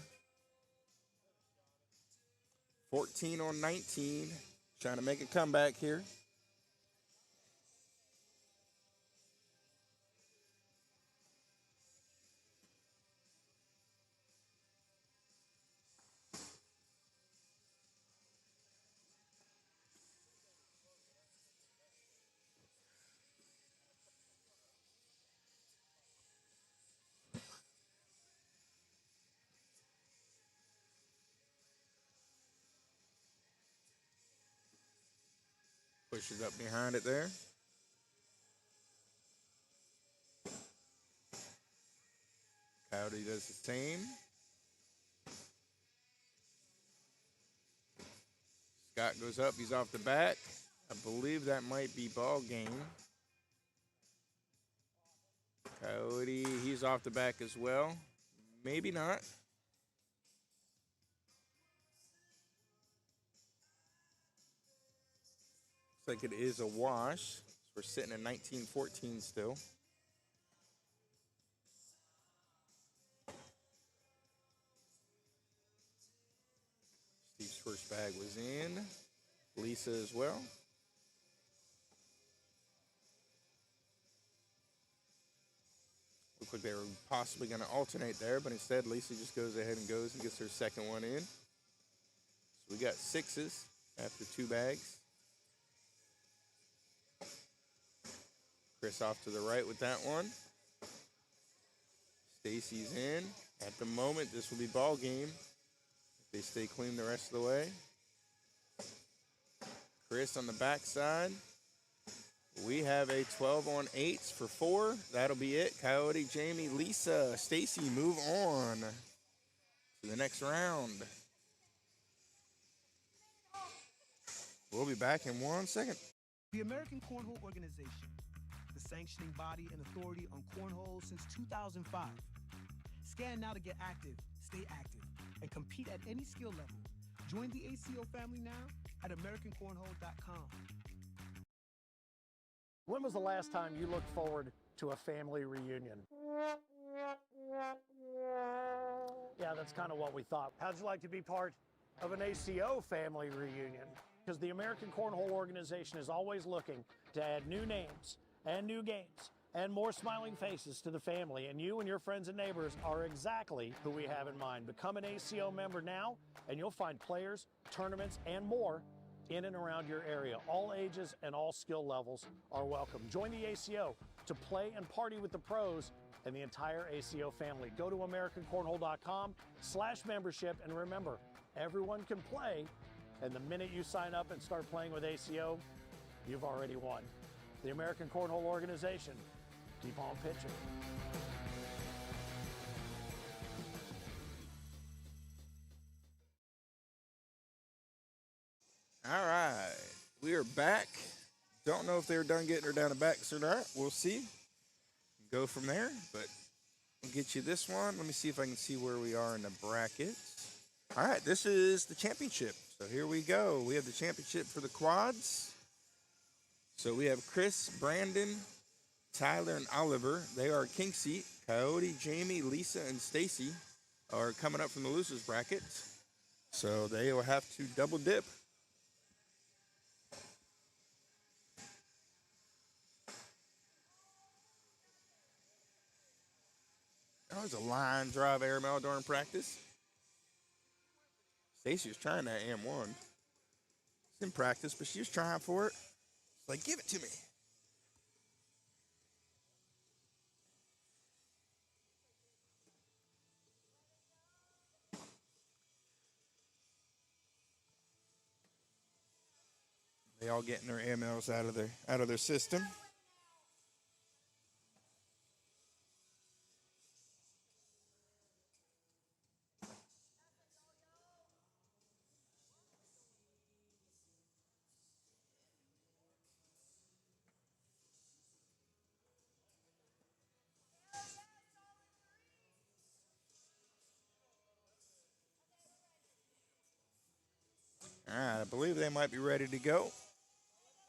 14-on-19. Trying to make a comeback here. Pushes up behind it there. Coyote does the same. Scott goes up. He's off the back. I believe that might be ball game. Coyote, he's off the back as well. Maybe not. Looks like it is a wash. We're sitting at 19-14 still. Steve's first bag was in. Lisa as well. Looked like they were possibly going to alternate there, but instead Lisa just goes ahead and goes and gets her second one in. So we got 6s after 2 bags. Chris off to the right with that one. Stacy's in. At the moment, this will be ball game if they stay clean the rest of the way. Chris on the backside. We have a 12 on 8s for 4. That'll be it. Coyote, Jamie, Lisa, Stacy, move on to the next round. We'll be back in 1 second. The American Cornhole Organization, the sanctioning body and authority on cornhole since 2005. Scan now to get active, stay active, and compete at any skill level. Join the ACO family now at AmericanCornhole.com. When was the last time you looked forward to a family reunion? Yeah, that's kind of what we thought. How'd you like to be part of an ACO family reunion? Because the American Cornhole Organization is always looking to add new names and new games and more smiling faces to the family. And you and your friends and neighbors are exactly who we have in mind. Become an ACO member now, and you'll find players, tournaments, and more in and around your area. All ages and all skill levels are welcome. Join the ACO to play and party with the pros and the entire ACO family. Go to AmericanCornhole.com/membership, and remember, everyone can play, and the minute you sign up and start playing with ACO, you've already won. The American Cornhole Organization, keep on pitching. All right, we are back. Don't know if they're done getting her down the backs or not. We'll see. Go from there, but we'll get you this one. Let me see if I can see where we are in the brackets. All right, this is the championship. So here we go. We have the championship for the quads. So we have Chris, Brandon, Tyler, and Oliver. They are king seat. Coyote, Jamie, Lisa, and Stacy are coming up from the losers bracket. So they will have to double dip. That was a line drive air mail during practice. Stacy was trying that M1. It's in practice, but she was trying for it. It's like, give it to me. They all getting their MLs out of their system. All right, I believe they might be ready to go.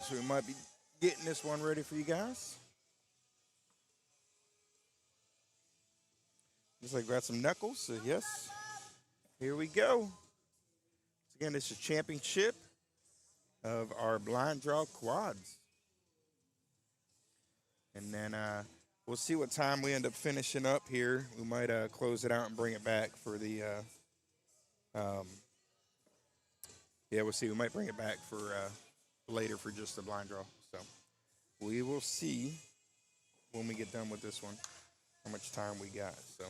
So we might be getting this one ready for you guys. Looks like we got some knuckles, so yes. Here we go. Again, this is a championship of our blind draw quads. And then we'll see what time we end up finishing up here. We might close it out and bring it back for the yeah, we'll see. We might bring it back for later for just the blind draw. So we will see when we get done with this one how much time we got. So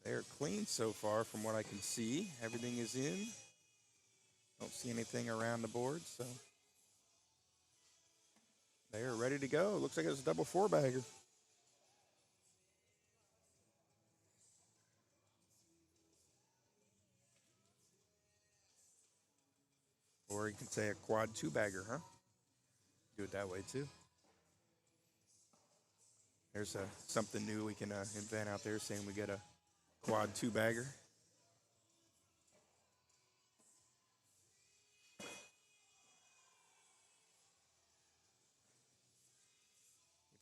they're clean so far from what I can see. Everything is in. Don't see anything around the board, so they are ready to go. Looks like it's a double 4-bagger. Or you can say a quad 2-bagger, huh? Do it that way too. There's something new we can invent out there, saying we got a quad 2-bagger. If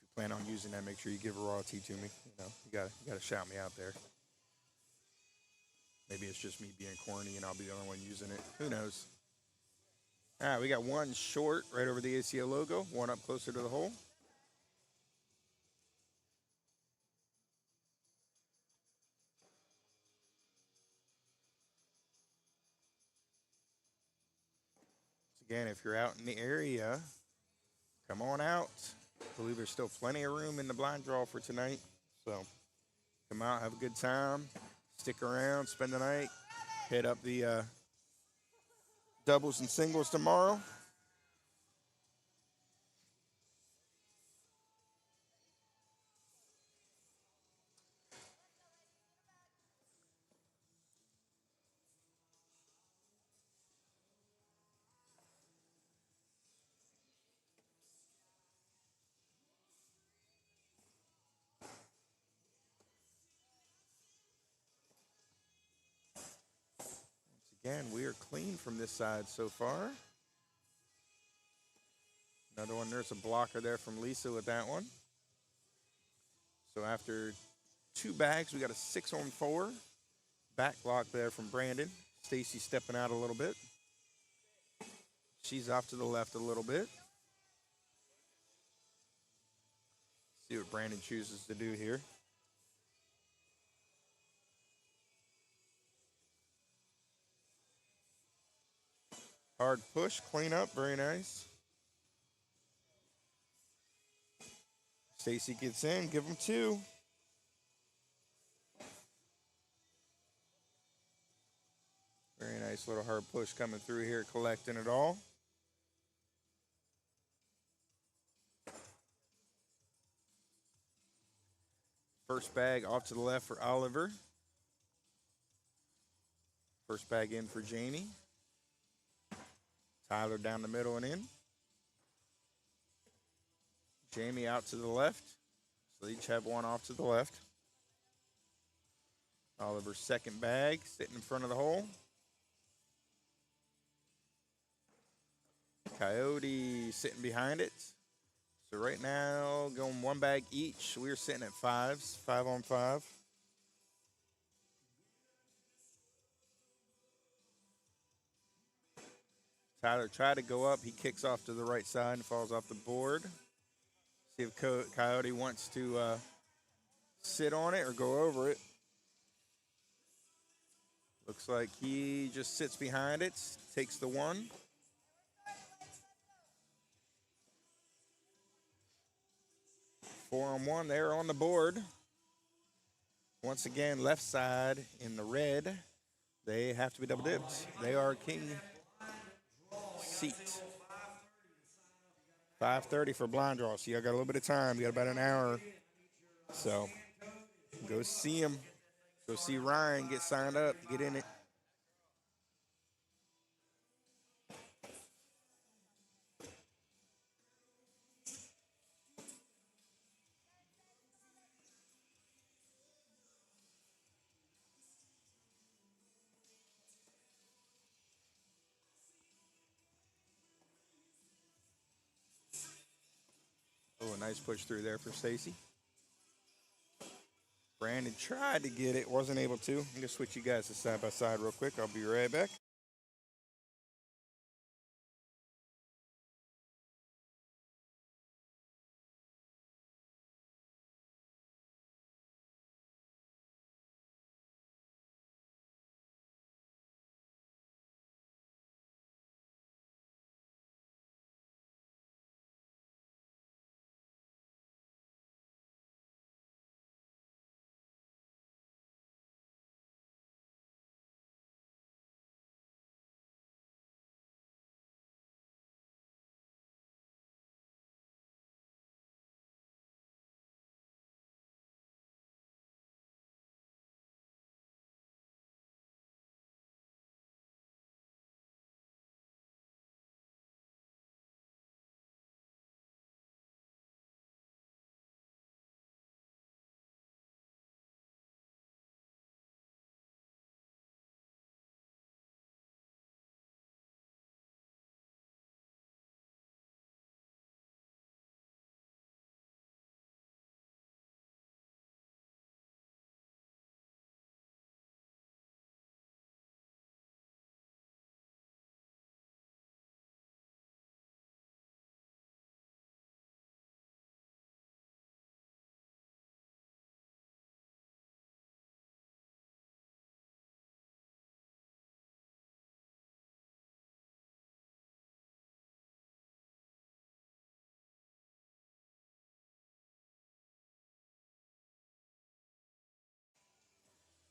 you plan on using that, make sure you give a royalty to me. You know, you gotta shout me out there. Maybe it's just me being corny and I'll be the only one using it. Who knows? All right, we got one short right over the ACO logo, one up closer to the hole. Again, if you're out in the area, come on out. I believe there's still plenty of room in the blind draw for tonight. So come out, have a good time, stick around, spend the night, hit up the doubles and singles tomorrow. Again, we are clean from this side so far. Another one, there's a blocker there from Lisa with that one. So after 2 bags, we got a 6-on-4. Back block there from Brandon. Stacy stepping out a little bit. She's off to the left a little bit. See what Brandon chooses to do here. Hard push, clean up, very nice. Stacy gets in, give him 2. Very nice little hard push coming through here, collecting it all. First bag off to the left for Oliver. First bag in for Jamie. Tyler down the middle and in. Jamie out to the left. So they each have one off to the left. Oliver's second bag sitting in front of the hole. Coyote sitting behind it. So right now, going 1 bag each. We're sitting at 5s, 5-on-5. Tyler tried to go up. He kicks off to the right side and falls off the board. See if Coyote wants to sit on it or go over it. Looks like he just sits behind it, takes the 1. Four-on-1 there on the board. Once again, left side in the red. They have to be double dipped. They are king seat. 5:30 for blind draw. So you got a little bit of time. You got about an hour. So go see him. Go see Ryan. Get signed up. Get in it. Oh, a nice push through there for Stacy. Brandon tried to get it, wasn't able to. I'm going to switch you guys to side by side real quick. I'll be right back.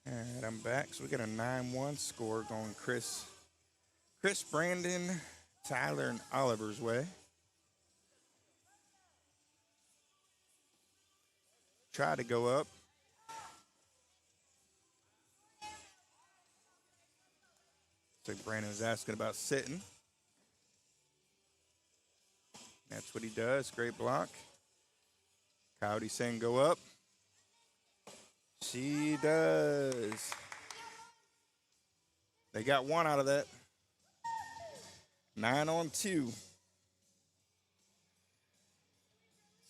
All right, I'm back. So we got a 9-1 score going Chris Chris, Brandon, Tyler, and Oliver's way. Try to go up. Looks like Brandon was asking about sitting. That's what he does. Great block. Coyote saying go up. She does. They got one out of that. 9-2.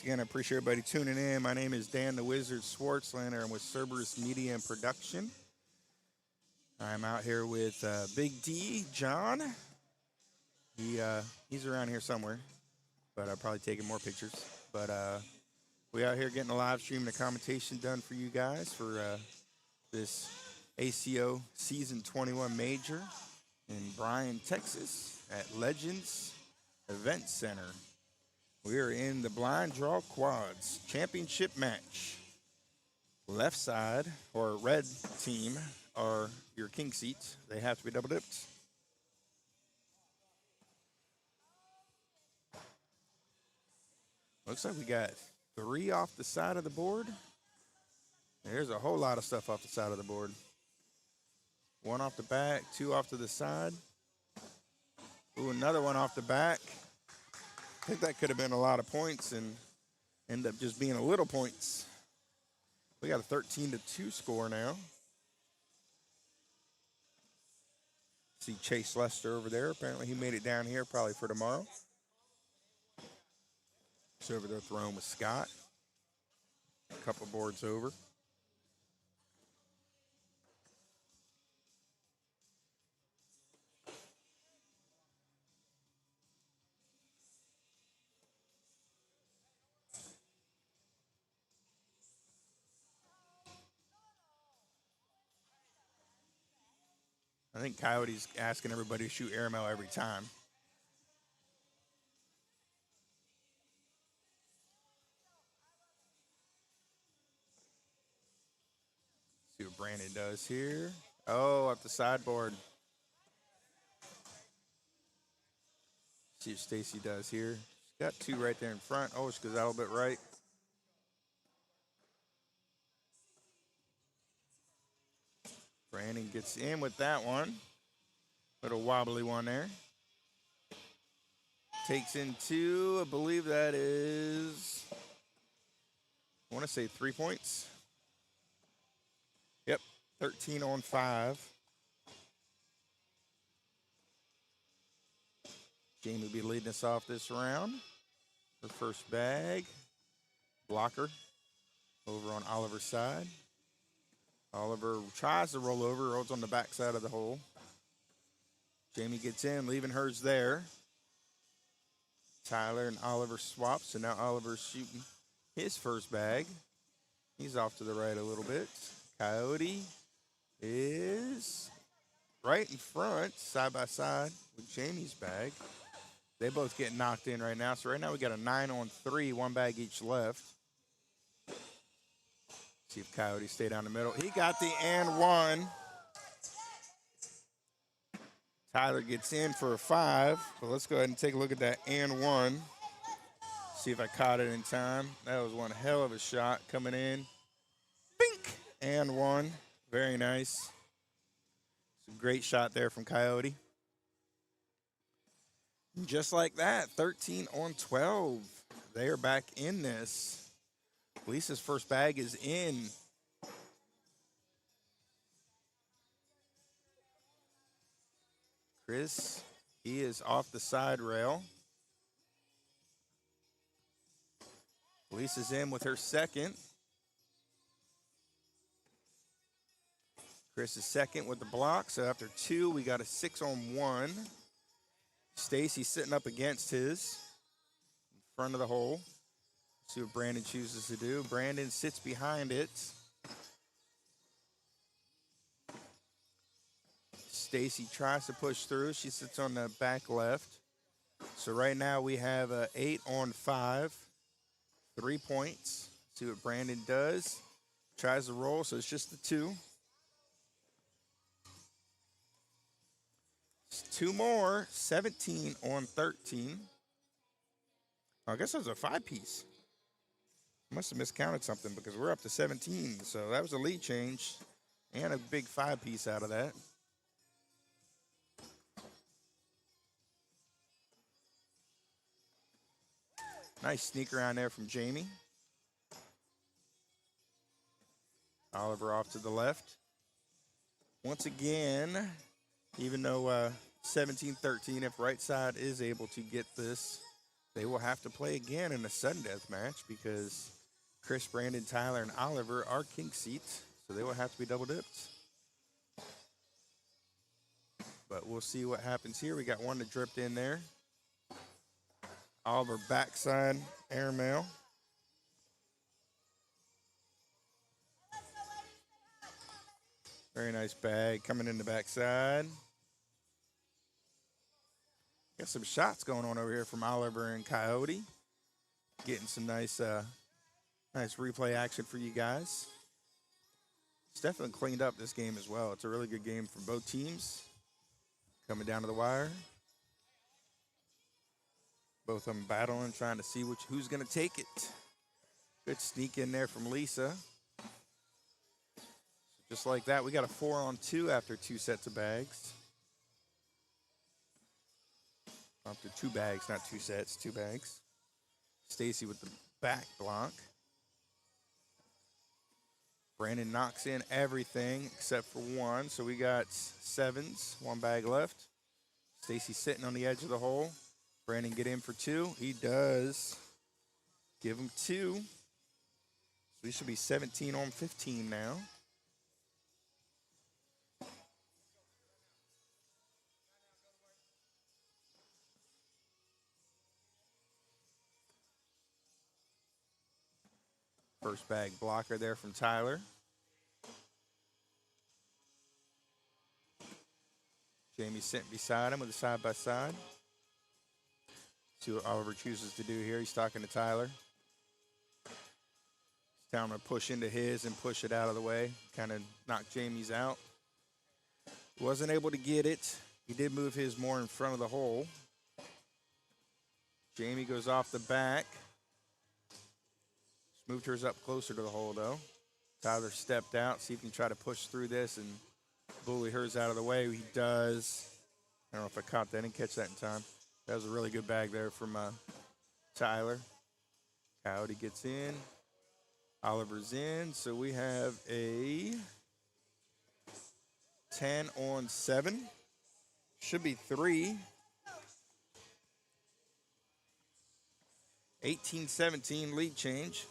Again, I appreciate everybody tuning in. My name is Dan the Wizard Schwartzlander. I'm with Cerberus Media and Production. I'm out here with Big D, John. He's around here somewhere, but I'll probably taking more pictures. But we out here getting a live stream and a commentation done for you guys for this ACO Season 21 Major in Bryan, Texas at Legends Event Center. We are in the blind draw quads championship match. Left side or red team are your king seats. They have to be double dipped. Looks like we got 3 off the side of the board. There's a whole lot of stuff off the side of the board. 1 off the back, 2 off to the side. Ooh, another one off the back. I think that could have been a lot of points and end up just being a little points. We got a 13-2 score now. See Chase Lester over there. Apparently he made it down here probably for tomorrow. He's over there throwing with Scott. A couple boards over. I think Coyote's asking everybody to shoot airmail every time. See what Brandon does here. Oh, up the sideboard. See what Stacy does here. She's got 2 right there in front. Oh, she goes out a little bit right. Brandon gets in with that one. Little wobbly one there. Takes in 2. I believe that is, I want to say 3 points. Yep, 13-5. Jamie will be leading us off this round. Her first bag. Blocker over on Oliver's side. Oliver tries to roll over, rolls on the back side of the hole. Jamie gets in, leaving hers there. Tyler and Oliver swap, so now Oliver's shooting his first bag. He's off to the right a little bit. Coyote is right in front, side by side with Jamie's bag. They both get knocked in right now. So right now we got a 9-3, 1 bag each left. See if Coyote stay down the middle. He got the and 1. Tyler gets in for a 5. But let's go ahead and take a look at that and 1. See if I caught it in time. That was one hell of a shot coming in. Bink! And 1. Very nice. Some great shot there from Coyote. And just like that, 13-12. They are back in this. Lisa's first bag is in. Chris, he is off the side rail. Lisa's in with her second. Chris is second with the block. So after 2, we got a 6-1. Stacy sitting up against his in front of the hole. See what Brandon chooses to do. Brandon sits behind it. Stacy tries to push through. She sits on the back left. So right now we have a 8-5. 3 points. See what Brandon does. Tries to roll, so it's just the 2. 2 more. 17 on 13. I guess it was a 5-piece. Must have miscounted something because we're up to 17. So that was a lead change and a big 5-piece out of that. Nice sneak around there from Jamie. Oliver off to the left. Once again, even though 17-13, if right side is able to get this, they will have to play again in a sudden death match because Chris, Brandon, Tyler, and Oliver are king seats, so they will have to be double dipped. But we'll see what happens here. We got one that dripped in there. Oliver backside airmail. Very nice bag coming in the backside. Got some shots going on over here from Oliver and Coyote. Getting some nice replay action for you guys. It's definitely cleaned up this game as well. It's a really good game for both teams. Coming down to the wire. Both of them battling, trying to see who's going to take it. Good sneak in there from Lisa. Just like that, we got a 4-on-2 after 2 sets of bags. After 2 bags, not 2 sets, 2 bags. Stacy with the back block. Brandon knocks in everything except for 1, so we got 7s, 1 bag left. Stacy sitting on the edge of the hole. Brandon get in for 2. He does. Give him 2. So we should be 17 on 15 now. First bag blocker there from Tyler. Jamie sitting beside him with a side-by-side. See what Oliver chooses to do here. He's talking to Tyler. He's telling him to push into his and push it out of the way. Kind of knock Jamie's out. Wasn't able to get it. He did move his more in front of the hole. Jamie goes off the back. Moved hers up closer to the hole, though. Tyler stepped out, see if he can try to push through this and bully hers out of the way. He does. I don't know if I caught that. I didn't catch that in time. That was a really good bag there from Tyler. Coyote gets in. Oliver's in. So we have a 10 on 7. Should be 3. 18-17 lead change.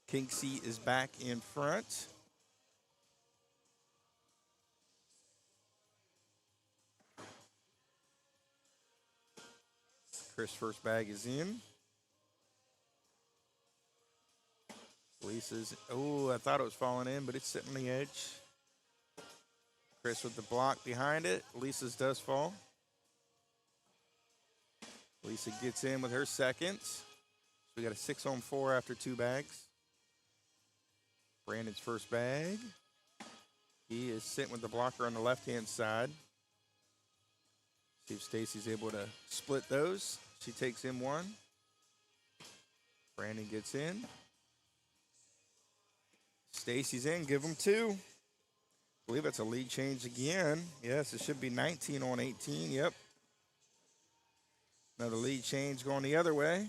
King C is back in front. Chris' first bag is in. Lisa's, oh, I thought it was falling in, but it's sitting on the edge. Chris with the block behind it. Lisa's does fall. Lisa gets in with her second. So we got a 6 on 4 after 2 bags. Brandon's first bag. He is sitting with the blocker on the left-hand side. See if Stacy's able to split those. She takes in 1. Brandon gets in. Stacy's in. Give him 2. I believe that's a lead change again. Yes, it should be 19 on 18. Yep. Another lead change going the other way.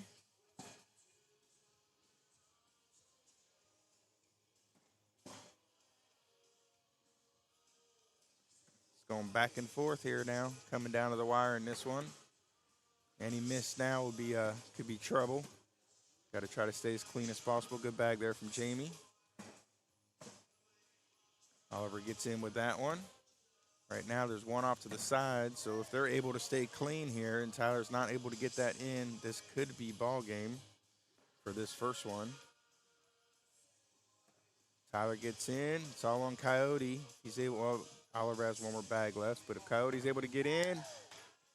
Going back and forth here now, coming down to the wire in this one. Any miss now would be could be trouble. Got to try to stay as clean as possible. Good bag there from Jamie. Oliver gets in with that one. Right now there's 1 off to the side, so if they're able to stay clean here and Tyler's not able to get that in, this could be ball game for this first one. Tyler gets in. It's all on Coyote. He's able. Well, Oliver has 1 more bag left, but if Coyote's able to get in,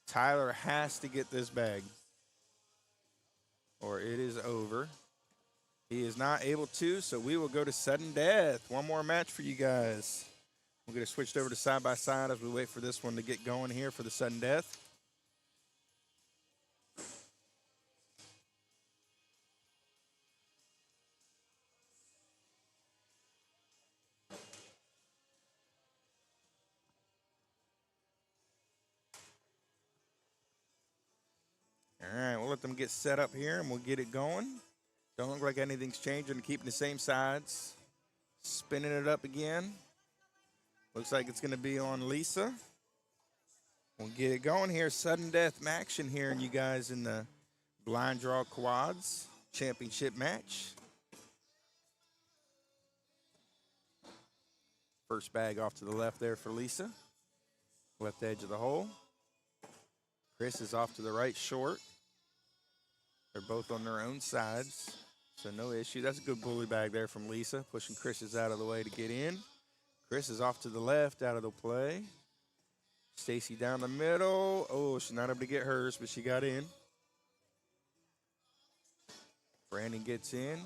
Tyler has to get this bag, or it is over. He is not able to, so we will go to sudden death. 1 more match for you guys. We'll get it switched over to side by side as we wait for this one to get going here for the sudden death. All right, we'll let them get set up here and we'll get it going. Don't look like anything's changing. Keeping the same sides. Spinning it up again. Looks like it's going to be on Lisa. We'll get it going here. Sudden death action here, and you guys in the blind draw quads championship match. First bag off to the left there for Lisa. Left edge of the hole. Chris is off to the right short. They're both on their own sides, so no issue. That's a good bully bag there from Lisa, pushing Chris's out of the way to get in. Chris is off to the left, out of the play. Stacy down the middle. Oh, she's not able to get hers, but she got in. Brandon gets in.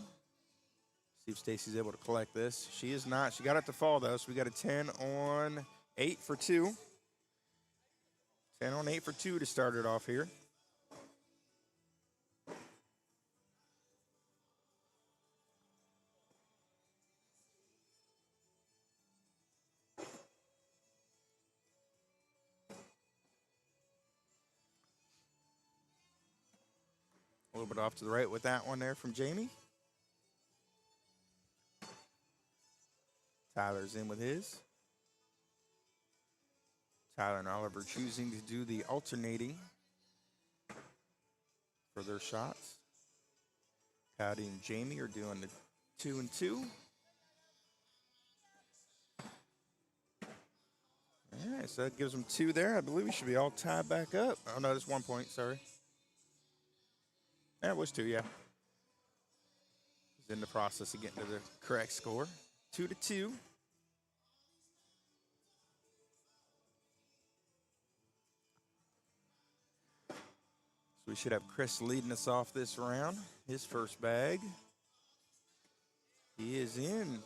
See if Stacy's able to collect this. She is not. She got it to fall, though, so we got a 10 on 8 for 2. 10 on 8 for 2 to start it off here. A little bit off to the right with that one there from Jamie. Tyler's in with his. Tyler and Oliver choosing to do the alternating for their shots. Cody and Jamie are doing the 2 and 2. All right, so that gives them 2 there. I believe we should be all tied back up. Oh, no, that's 1 point, sorry. That was 2, yeah. He's in the process of getting to the correct score. 2 to 2. So we should have Chris leading us off this round. His first bag. He is in.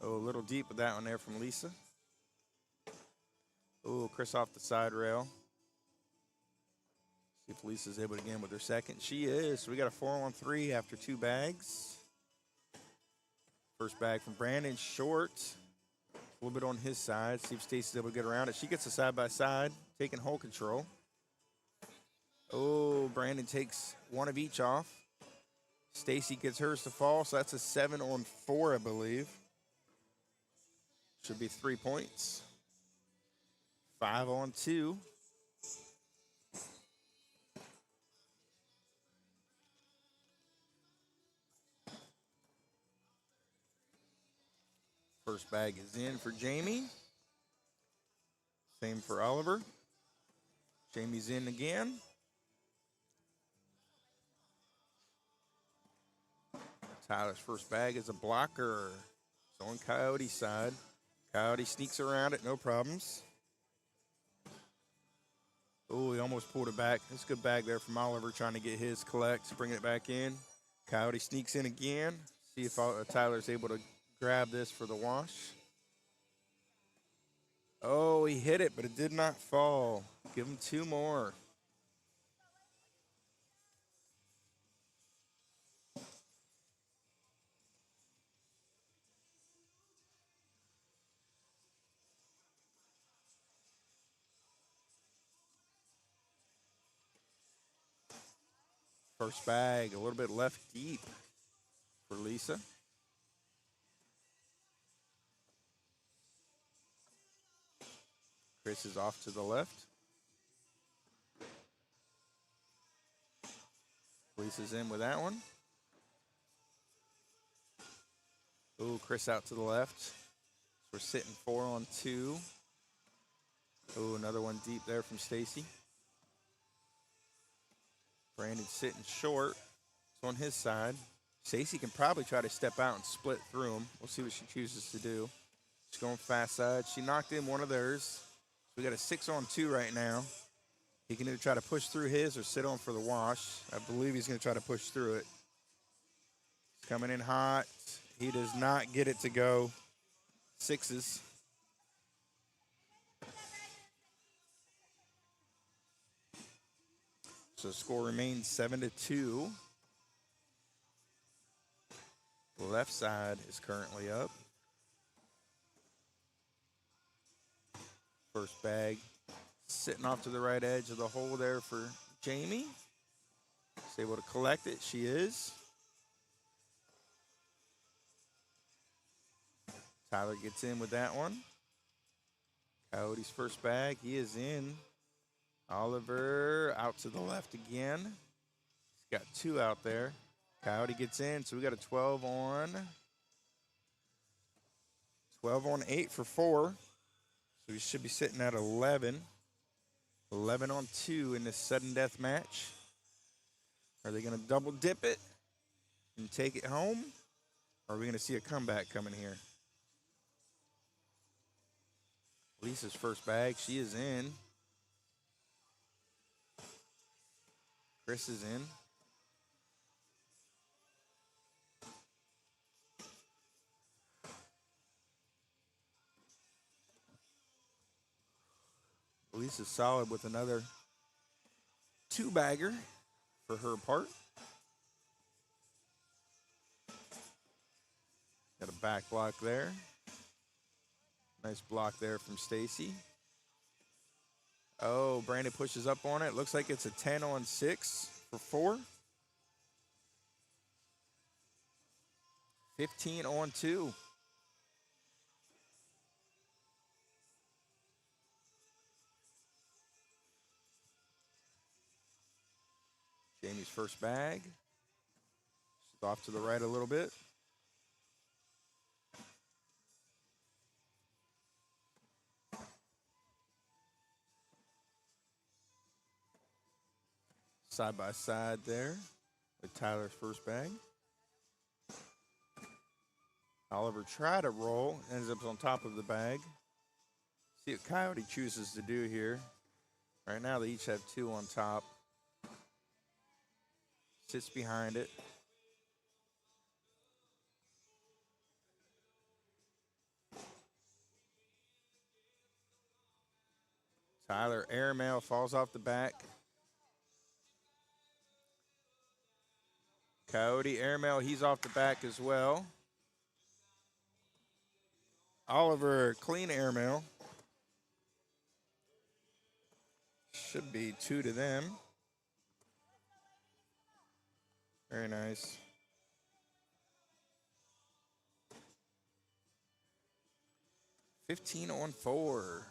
Oh, a little deep with that one there from Lisa. Oh, Chris off the side rail. See if Lisa's able to get in with her second. She is. So we got a 4 on 3 after 2 bags. First bag from Brandon, short. A little bit on his side. See if Stacy's able to get around it. She gets a side by side, taking hole control. Oh, Brandon takes one of each off. Stacy gets hers to fall, so that's a 7 on 4, I believe. Should be 3 points. 5 on 2. First bag is in for Jamie. Same for Oliver. Jamie's in again. Tyler's first bag is a blocker. It's on Coyote's side. Coyote sneaks around it, no problems. Oh, he almost pulled it back. That's a good bag there from Oliver trying to get his collect, bringing it back in. Coyote sneaks in again. See if Tyler's able to grab this for the wash. Oh, he hit it, but it did not fall. Give him 2 more. First bag, a little bit left deep for Lisa. Chris is off to the left. Lisa's in with that one. Ooh, Chris out to the left. We're sitting 4 on 2. Ooh, another one deep there from Stacy. Brandon sitting short. It's on his side. Stacy can probably try to step out and split through him. We'll see what she chooses to do. She's going fast side. She knocked in one of theirs. So we got a 6 on 2 right now. He can either try to push through his or sit on for the wash. I believe he's going to try to push through it. He's coming in hot. He does not get it to go. Sixes. So the score remains 7-2. The left side is currently up. First bag sitting off to the right edge of the hole there for Jamie. She's able to collect it. She is. Tyler gets in with that one. Coyote's first bag. He is in. Oliver out to the left again. He's got two out there. Coyote gets in, so we got a 12 on 8 for 4. So we should be sitting at 11. 11 on 2 in this sudden death match. Are they going to double dip it and take it home? Or are we going to see a comeback coming here? Lisa's first bag, she is in. Chris is in. Lisa's solid with another 2-bagger for her part. Got a back block there. Nice block there from Stacy. Oh, Brandon pushes up on it. Looks like it's a 10 on 6 for 4. 15 on 2. Jamie's first bag. She's off to the right a little bit. Side by side there with Tyler's first bag. Oliver tried to roll, ends up on top of the bag. See what Coyote chooses to do here. Right now they each have 2 on top. Sits behind it. Tyler airmail falls off the back. Coyote airmail, he's off the back as well. Oliver clean airmail. Should be 2 to them. Very nice. $15 on 4.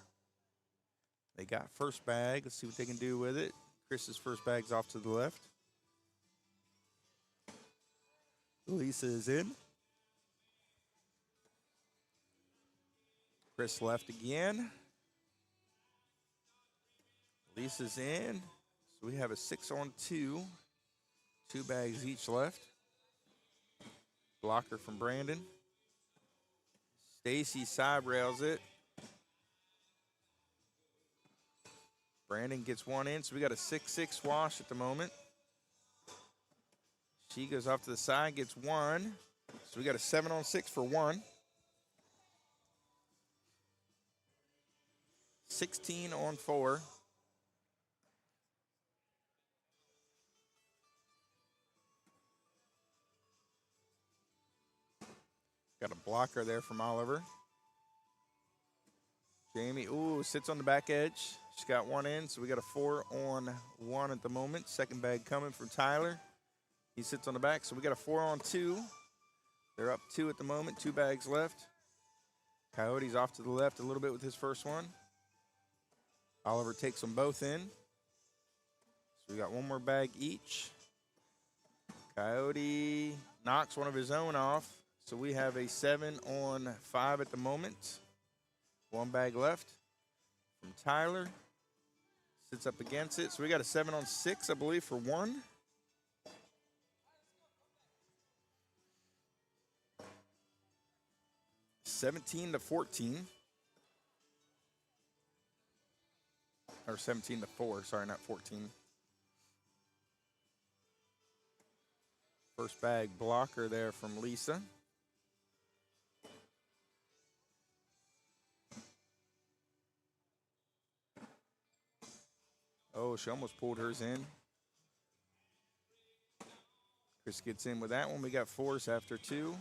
They got first bag. Let's see what they can do with it. Chris's first bag's off to the left. Lisa is in. Chris left again. Lisa's in. So we have a 6 on 2. 2 bags each left. Blocker from Brandon. Stacy side rails it. Brandon gets one in, so we got a 6-6 wash at the moment. She goes off to the side, gets one. So we got a 7 on 6 for 1. 16 on 4. Got a blocker there from Oliver. Jamie, ooh, sits on the back edge. She's got one in, so we got a 4 on 1 at the moment. Second bag coming from Tyler. He sits on the back, so we got a 4 on 2. They're up 2 at the moment, 2 bags left. Coyote's off to the left a little bit with his first one. Oliver takes them both in. So we got one more bag each. Coyote knocks one of his own off. So we have a 7 on 5 at the moment. One bag left from Tyler. Sits up against it. So we got a 7 on 6, I believe, for 1. $17-14. Or 17-4, sorry, not 14. First bag blocker there from Lisa. Oh, she almost pulled hers in. Chris gets in with that one. We got force after 2.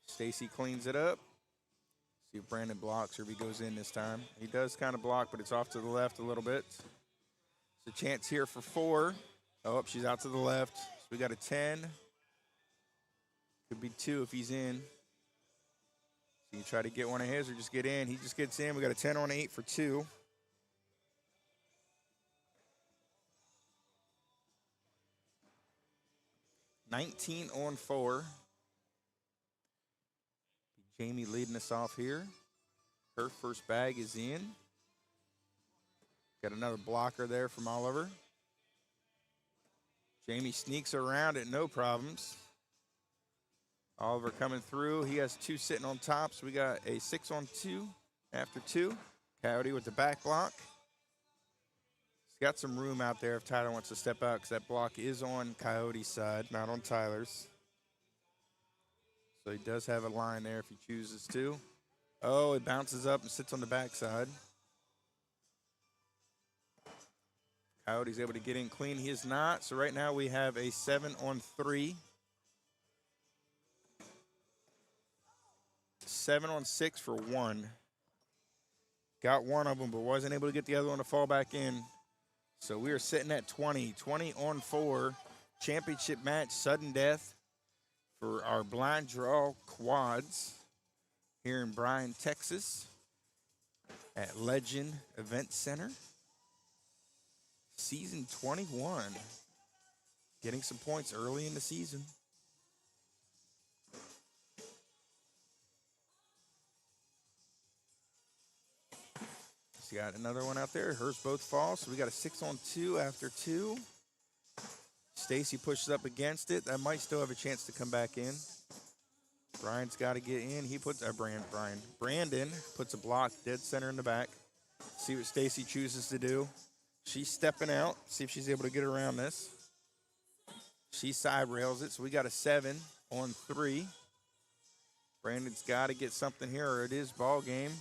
Stacy cleans it up. See if Brandon blocks or if he goes in this time. He does kind of block, but it's off to the left a little bit. It's a chance here for 4. Oh, she's out to the left. So we got a 10. Could be 2 if he's in. So you try to get one of his or just get in. He just gets in. We got a 10 on 8 for 2. $19 on 4. Jamie leading us off here. Her first bag is in. Got another blocker there from Oliver. Jamie sneaks around it, no problems. Oliver coming through. He has 2 sitting on top, so we got a 6 on 2 after 2. Coyote with the back block. He's got some room out there if Tyler wants to step out because that block is on Coyote's side, not on Tyler's. So he does have a line there if he chooses to. Oh, it bounces up and sits on the backside. Coyote's able to get in clean. He is not. So right now we have a 7 on 3. 7 on 6 for 1. Got one of them, but wasn't able to get the other one to fall back in. So we are sitting at 20. 20 on 4. Championship match, sudden death for our blind draw quads here in Bryan, Texas at Legend Event Center. Season 21. Getting some points early in the season. She's got another one out there. Hers both fall, so we got a 6 on 2 after 2. Stacy pushes up against it. That might still have a chance to come back in. Brian's got to get in. He puts Brandon puts a block dead center in the back. See what Stacy chooses to do. She's stepping out. See if she's able to get around this. She side rails it, so we got a 7 on 3. Brandon's got to get something here, or it is ball game.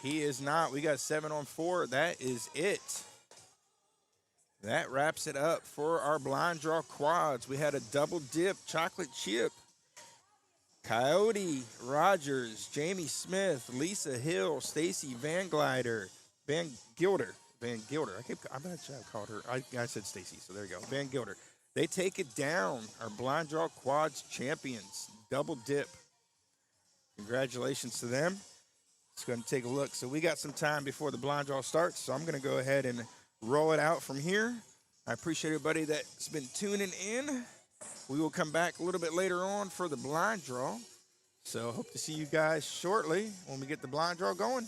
He is not. We got 7 on 4. That is it. That wraps it up for our blind draw quads. We had a double dip chocolate chip. Coyote Rogers, Jamie Smith, Lisa Hill, Stacy Van Gilder. I bet I called her. I said Stacy, so there you go. Van Gilder. They take it down. Our blind draw quads champions. Double dip. Congratulations to them. Let's go ahead and take a look. So we got some time before the blind draw starts, so I'm going to go ahead and roll it out from here. I appreciate everybody that's been tuning in. We will come back a little bit later on for the blind draw. So hope to see you guys shortly when we get the blind draw going.